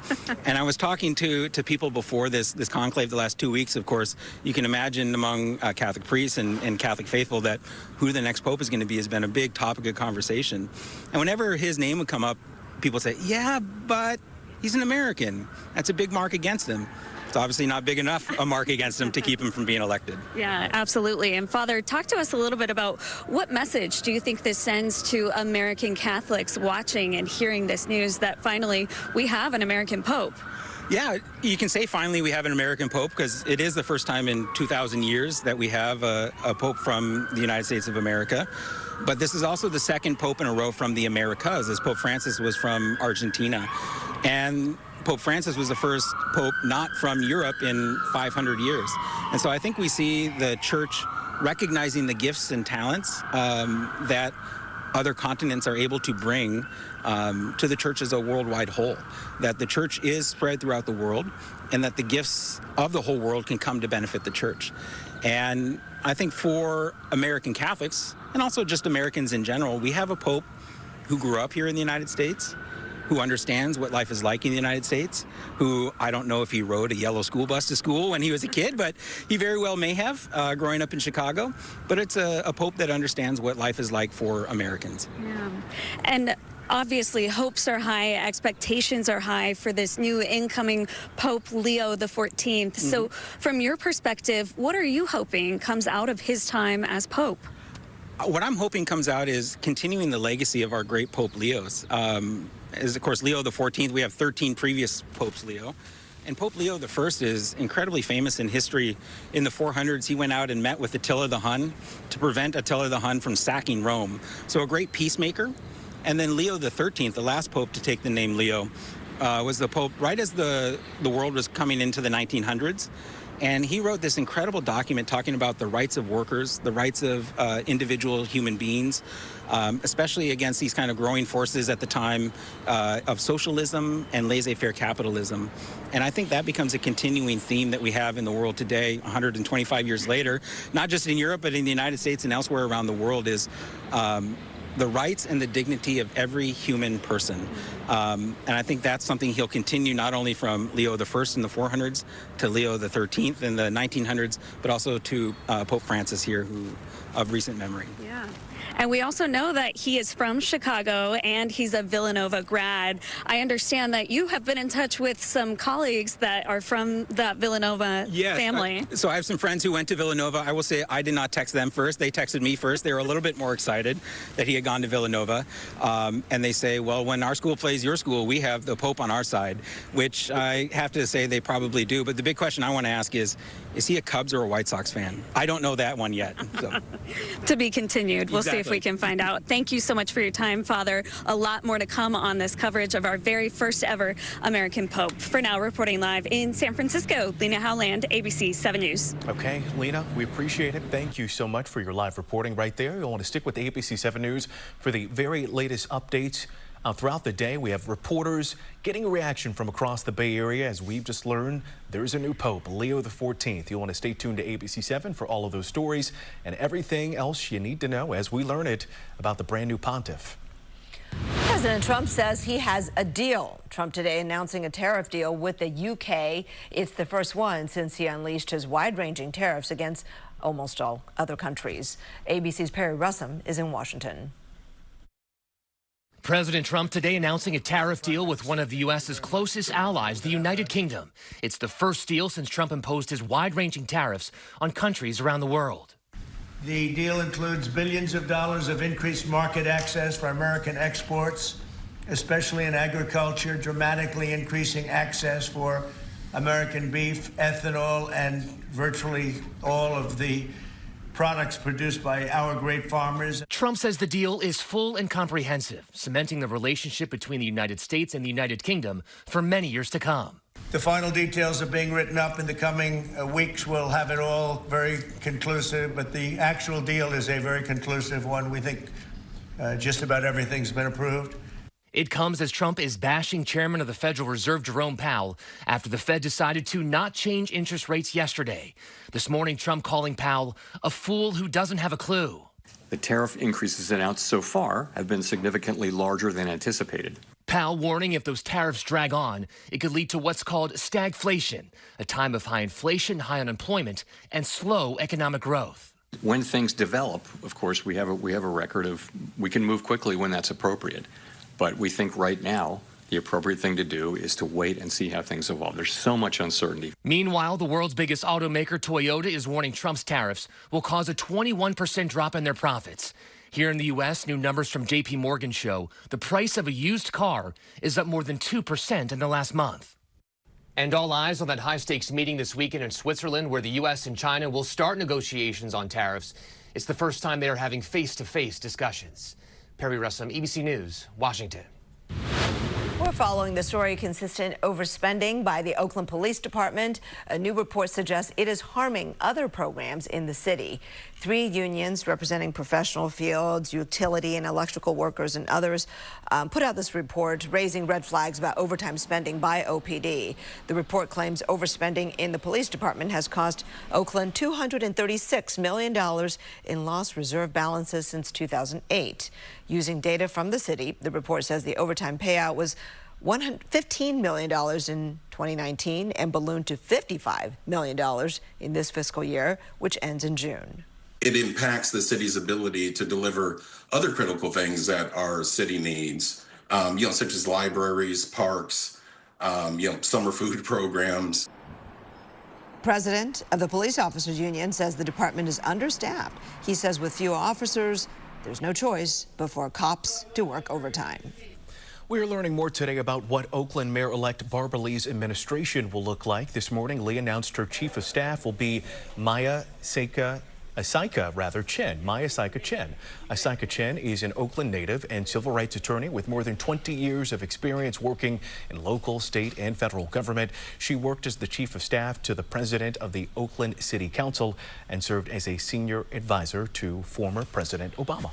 [SPEAKER 17] And I was talking to people before this conclave the last 2 weeks. Of course, you can imagine among Catholic priests and Catholic faithful that who the next Pope is going to be has been a big topic of conversation. And whenever his name would come up, people say, yeah, but he's an American. That's a big mark against him. It's obviously not big enough a mark against him to keep him from being elected.
[SPEAKER 16] Yeah, absolutely. And Father, talk to us a little bit about what message do you think this sends to American Catholics watching and hearing this news that finally we have an American Pope?
[SPEAKER 17] Yeah, you can say finally we have an American Pope, because it is the first time in 2,000 years that we have a Pope from the United States of America. But this is also the second Pope in a row from the Americas, as Pope Francis was from Argentina. And Pope Francis was the first Pope not from Europe in 500 years. And so I think we see the church recognizing the gifts and talents that other continents are able to bring to the church as a worldwide whole, that the church is spread throughout the world, and that the gifts of the whole world can come to benefit the church. And I think for American Catholics, and also just Americans in general, we have a Pope who grew up here in the United States, who understands what life is like in the United States, who, I don't know if he rode a yellow school bus to school when he was a kid, but he very well may have, growing up in Chicago. But it's a Pope that understands what life is like for Americans.
[SPEAKER 16] Yeah. And obviously, hopes are high, expectations are high for this new incoming Pope Leo XIV. Mm-hmm. So from your perspective, what are you hoping comes out of his time as Pope?
[SPEAKER 17] What I'm hoping comes out is continuing the legacy of our great Pope Leos. As of course, Leo XIV, we have 13 previous Popes Leo. And Pope Leo I is incredibly famous in history. In the 400s, he went out and met with Attila the Hun to prevent Attila the Hun from sacking Rome. So a great peacemaker. And then Leo XIII, the last Pope to take the name Leo, was the Pope right as the world was coming into the 1900s. And he wrote this incredible document talking about the rights of workers, the rights of individual human beings, especially against these kind of growing forces at the time of socialism and laissez-faire capitalism. And I think that becomes a continuing theme that we have in the world today, 125 years later, not just in Europe, but in the United States and elsewhere around the world, is the rights and the dignity of every human person. And I think that's something he'll continue not only from Leo I in the 400s to Leo XIII in the 1900s, but also to Pope Francis here, who of recent memory.
[SPEAKER 16] Yeah. And we also know that he is from Chicago and he's a Villanova grad. I understand that you have been in touch with some colleagues that are from that Villanova family.
[SPEAKER 17] So I have some friends who went to Villanova. I will say I did not text them first. They texted me first. They were a little bit more excited that he had gone to Villanova. And they say, well, when our school plays your school, we have the Pope on our side, which I have to say they probably do. But the big question I want to ask is he a Cubs or a White Sox fan? I don't know that one yet. So.
[SPEAKER 16] To be continued. We'll see if we can find out. Thank you so much for your time, Father. A lot more to come on this coverage of our very first ever American Pope. For now, reporting live in San Francisco, Lena Howland, ABC 7 News.
[SPEAKER 14] Okay, Lena, we appreciate it. Thank you so much for your live reporting right there. You'll want to stick with ABC 7 News for the very latest updates. Throughout the day, we have reporters getting a reaction from across the Bay Area. As we've just learned, there's a new Pope, Leo the 14th. You'll want to stay tuned to ABC 7 for all of those stories and everything else you need to know as we learn it about the brand new pontiff.
[SPEAKER 15] President Trump says he has a deal. Trump today announcing a tariff deal with the UK. It's the first one since he unleashed his wide-ranging tariffs against almost all other countries. ABC's Perry Russum is in Washington.
[SPEAKER 18] President Trump today announcing a tariff deal with one of the U.S.'s closest allies, the United Kingdom. It's the first deal since Trump imposed his wide-ranging tariffs on countries around the world.
[SPEAKER 19] The deal includes billions of dollars of increased market access for American exports, especially in agriculture, dramatically increasing access for American beef, ethanol, and virtually all of the products produced by our great farmers.
[SPEAKER 18] Trump says the deal is full and comprehensive, cementing the relationship between the United States and the United Kingdom for many years to come.
[SPEAKER 19] The final details are being written up in the coming weeks. We'll have it all very conclusive, but the actual deal is a very conclusive one. We think just about everything's been approved.
[SPEAKER 18] It comes as Trump is bashing Chairman of the Federal Reserve Jerome Powell after the Fed decided to not change interest rates yesterday. This morning, Trump calling Powell a fool who doesn't have a clue.
[SPEAKER 20] The tariff increases announced so far have been significantly larger than anticipated.
[SPEAKER 18] Powell warning if those tariffs drag on, it could lead to what's called stagflation, a time of high inflation, high unemployment, and slow economic growth.
[SPEAKER 20] When things develop, of course, we have a record of we can move quickly when that's appropriate. But we think right now the appropriate thing to do is to wait and see how things evolve. There's so much uncertainty.
[SPEAKER 18] Meanwhile, the world's biggest automaker, Toyota, is warning Trump's tariffs will cause a 21% drop in their profits. Here in the U.S., new numbers from J.P. Morgan show the price of a used car is up more than 2% in the last month. And all eyes on that high-stakes meeting this weekend in Switzerland, where the U.S. and China will start negotiations on tariffs. It's the first time they are having face-to-face discussions. Perry Russum, ABC News, Washington.
[SPEAKER 15] We're following the story consistent overspending by the Oakland Police Department. A new report suggests it is harming other programs in the city. 3 unions representing professional fields, utility and electrical workers and others put out this report raising red flags about overtime spending by OPD. The report claims overspending in the police department has cost Oakland $236 million in lost reserve balances since 2008. Using data from the city, the report says the overtime payout was $15 million in 2019 and ballooned to $55 million in this fiscal year, which ends in June.
[SPEAKER 21] It impacts the city's ability to deliver other critical things that our city needs, such as libraries, parks, summer food programs.
[SPEAKER 15] President of the Police Officers Union says the department is understaffed. He says with fewer officers, there's no choice but for cops to work overtime.
[SPEAKER 14] We're learning more today about what Oakland Mayor-elect Barbara Lee's administration will look like. This morning, Lee announced her chief of staff will be Maya Saika Chen. Saika Chen is an Oakland native and civil rights attorney with more than 20 years of experience working in local, state, and federal government. She worked as the chief of staff to the president of the Oakland City Council and served as a senior advisor to former President Obama.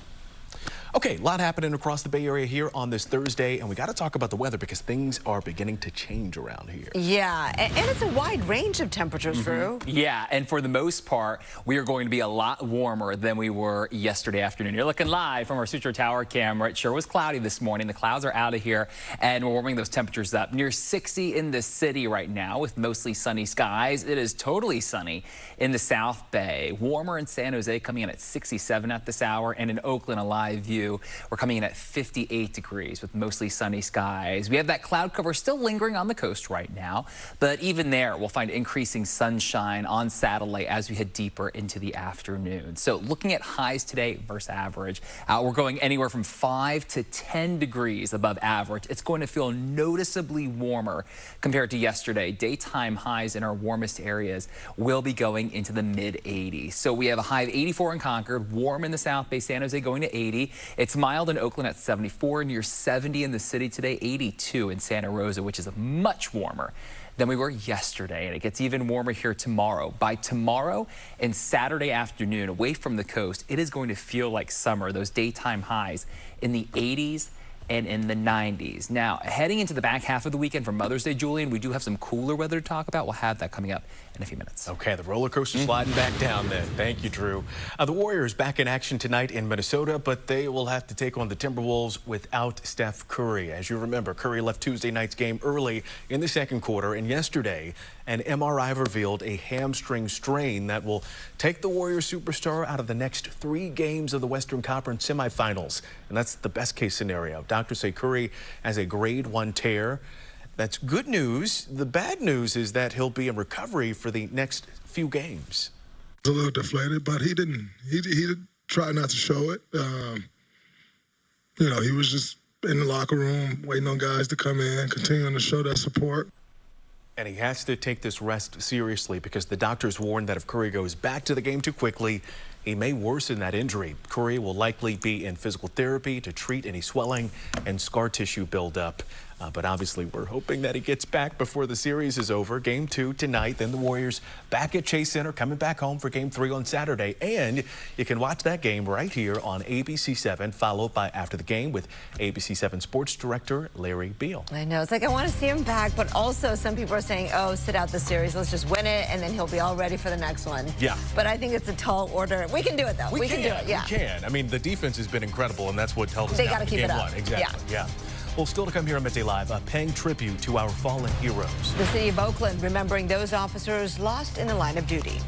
[SPEAKER 14] Okay, a lot happening across the Bay Area here on this Thursday, and we got to talk about the weather because things are beginning to change around here.
[SPEAKER 15] Yeah, and it's a wide range of temperatures, Drew.
[SPEAKER 9] Yeah, and for the most part, we are going to be a lot warmer than we were yesterday afternoon. You're looking live from our Sutro Tower camera. It sure was cloudy this morning. The clouds are out of here, and we're warming those temperatures up. Near 60 in the city right now with mostly sunny skies. It is totally sunny in the South Bay. Warmer in San Jose, coming in at 67 at this hour, and in Oakland, a live view. We're coming in at 58 degrees with mostly sunny skies. We have that cloud cover still lingering on the coast right now, but even there, we'll find increasing sunshine on satellite as we head deeper into the afternoon. So looking at highs today versus average, we're going anywhere from 5 to 10 degrees above average. It's going to feel noticeably warmer compared to yesterday. Daytime highs in our warmest areas will be going into the mid-80s. So we have a high of 84 in Concord, warm in the South Bay, San Jose going to 80. It's mild in Oakland at 74, near 70 in the city today, 82 in Santa Rosa, which is much warmer than we were yesterday. And it gets even warmer here tomorrow. By tomorrow and Saturday afternoon, away from the coast, it is going to feel like summer. Those daytime highs in the 80s and in the 90s. Now, heading into the back half of the weekend for Mother's Day, Julian, we do have some cooler weather to talk about. We'll have that coming up in a few minutes.
[SPEAKER 14] Okay, the roller coaster sliding back down then. Thank you, Drew. The Warriors back in action tonight in Minnesota, but they will have to take on the Timberwolves without Steph Curry. As you remember, Curry left Tuesday night's game early in the second quarter, and yesterday, an MRI revealed a hamstring strain that will take the Warriors superstar out of the next 3 games of the Western Conference semifinals. And that's the best case scenario. Doctors say Curry has a grade 1 tear. That's good news. The bad news is that he'll be in recovery for the next few games.
[SPEAKER 22] A little deflated, but he didn't try not to show it. You know, he was just in the locker room waiting on guys to come in, continuing to show that support.
[SPEAKER 14] And he has to take this rest seriously because the doctors warned that if Curry goes back to the game too quickly, he may worsen that injury. Curry will likely be in physical therapy to treat any swelling and scar tissue buildup. But obviously, we're hoping that he gets back before the series is over. Game 2 tonight, then the Warriors back at Chase Center, coming back home for Game 3 on Saturday. And you can watch that game right here on ABC7, followed by After the Game with ABC7 Sports Director Larry Beal.
[SPEAKER 15] I know. It's like I want to see him back, but also some people are saying, oh, sit out the series. Let's just win it, and then he'll be all ready for the next one.
[SPEAKER 14] Yeah.
[SPEAKER 15] But I think it's a tall order. We can do it, though. We can do it, yeah.
[SPEAKER 14] We can. I mean, the defense has been incredible, and that's what held us
[SPEAKER 15] They
[SPEAKER 14] down
[SPEAKER 15] got to keep
[SPEAKER 14] Game
[SPEAKER 15] it up.
[SPEAKER 14] 1. Exactly, yeah. Well, still to come here on Midday Live, paying tribute to our fallen heroes.
[SPEAKER 15] The city of Oakland remembering those officers lost in the line of duty.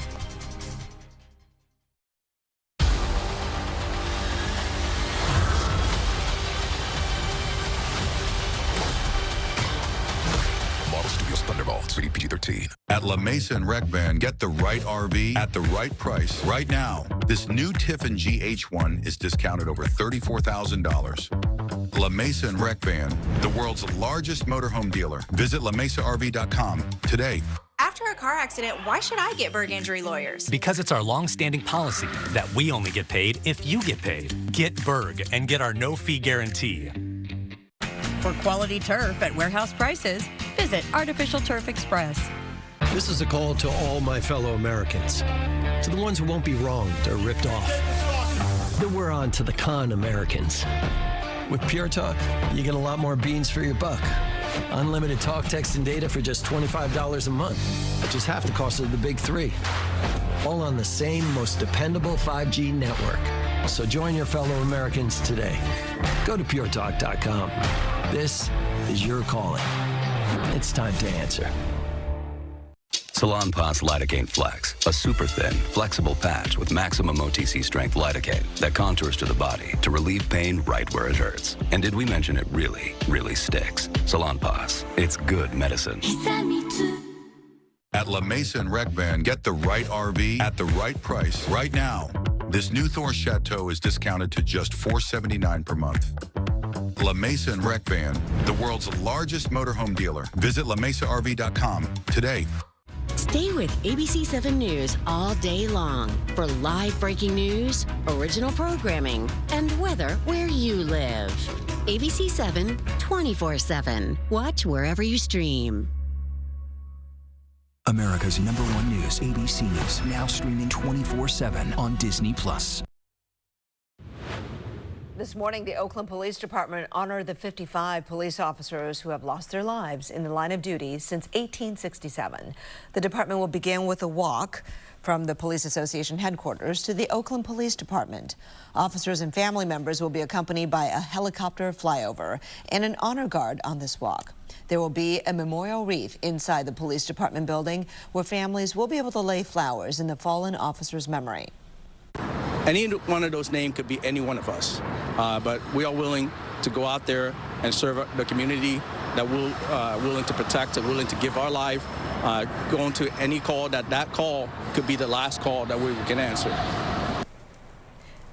[SPEAKER 23] Model Studios Thunderbolts, rated PG-13. At La Mesa and Rec Van, get the right RV at the right price right now. This new Tiffin GH1 is discounted over $34,000. La Mesa and Rec Van, the world's largest motorhome dealer. Visit LaMesaRV.com today.
[SPEAKER 24] After a car accident, why should I get Berg Injury Lawyers?
[SPEAKER 25] Because it's our long-standing policy that we only get paid if you get paid. Get Berg and get our no-fee guarantee.
[SPEAKER 26] For quality turf at warehouse prices, visit Artificial Turf Express.
[SPEAKER 27] This is a call to all my fellow Americans, to the ones who won't be wronged or ripped off. Then we're on to the con Americans. With Pure Talk, you get a lot more beans for your buck. Unlimited talk, text, and data for just $25 a month, which is half the cost of the big 3. All on the same most dependable 5G network. So join your fellow Americans today. Go to puretalk.com. This is your calling. It's time to answer.
[SPEAKER 28] Salonpas Lidocaine Flex, a super thin, flexible patch with maximum OTC strength lidocaine that contours to the body to relieve pain right where it hurts. And did we mention it really, really sticks? Salonpas, it's good medicine.
[SPEAKER 23] At La Mesa and Rec Van, get the right RV at the right price right now. This new Thor Chateau is discounted to just $479 per month. La Mesa and Rec Van, the world's largest motorhome dealer. Visit LaMesaRV.com today.
[SPEAKER 29] Stay with ABC7 News all day long for live breaking news, original programming, and weather where you live. ABC7 24/7. Watch wherever you stream.
[SPEAKER 30] America's #1 news, ABC News, now streaming 24/7 on Disney+.
[SPEAKER 15] This morning, the Oakland Police Department honored the 55 police officers who have lost their lives in the line of duty since 1867. The department will begin with a walk from the Police Association headquarters to the Oakland Police Department. Officers and family members will be accompanied by a helicopter flyover and an honor guard on this walk. There will be a memorial wreath inside the police department building where families will be able to lay flowers in the fallen officer's memory.
[SPEAKER 1] Any one of those names could be any one of us, but we are willing to go out there and serve the community that we're willing to protect and willing to give our life, going to any call that call could be the last call that we can answer.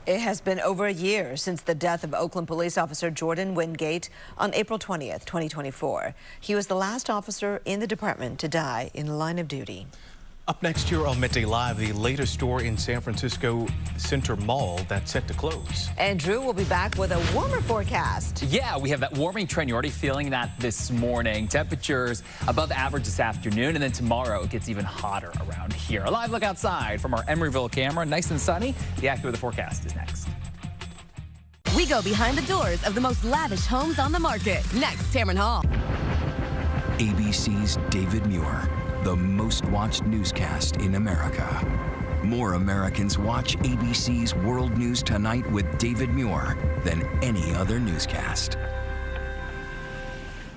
[SPEAKER 15] It has been over a year since the death of Oakland police officer Jordan Wingate on April 20th, 2024. He was the last officer in the department to die in the line of duty.
[SPEAKER 14] Up next here on Midday Live, the latest store in San Francisco Center Mall that's set to close.
[SPEAKER 15] And Drew will be back with a warmer forecast.
[SPEAKER 9] Yeah, we have that warming trend. You're already feeling that this morning. Temperatures above average this afternoon, and then tomorrow it gets even hotter around here. A live look outside from our Emeryville camera. Nice and sunny. The Active Weather forecast is next.
[SPEAKER 2] We go behind the doors of the most lavish homes on the market. Next, Tamron Hall.
[SPEAKER 30] ABC's David Muir, the most watched newscast in America. More Americans watch ABC's World News Tonight with David Muir than any other newscast.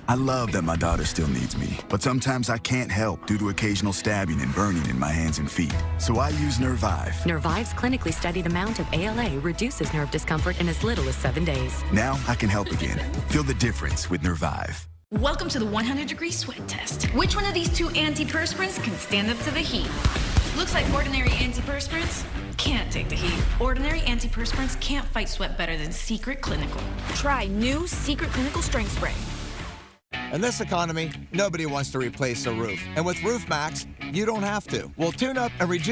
[SPEAKER 3] I love that my daughter still needs me, but sometimes I can't help due to occasional stabbing and burning in my hands and feet. So I use Nervive.
[SPEAKER 4] Nervive's clinically studied amount of ALA reduces nerve discomfort in as little as 7 days.
[SPEAKER 3] Now I can help again. Feel the difference with Nervive.
[SPEAKER 5] Welcome to the 100-degree sweat test. Which one of these two antiperspirants can stand up to the heat? Looks like ordinary antiperspirants can't take the heat. Ordinary antiperspirants can't fight sweat better than Secret Clinical. Try new Secret Clinical Strength Spray.
[SPEAKER 6] In this economy, nobody wants to replace a roof. And with Roof Max, you don't have to. We'll tune up and rejuvenate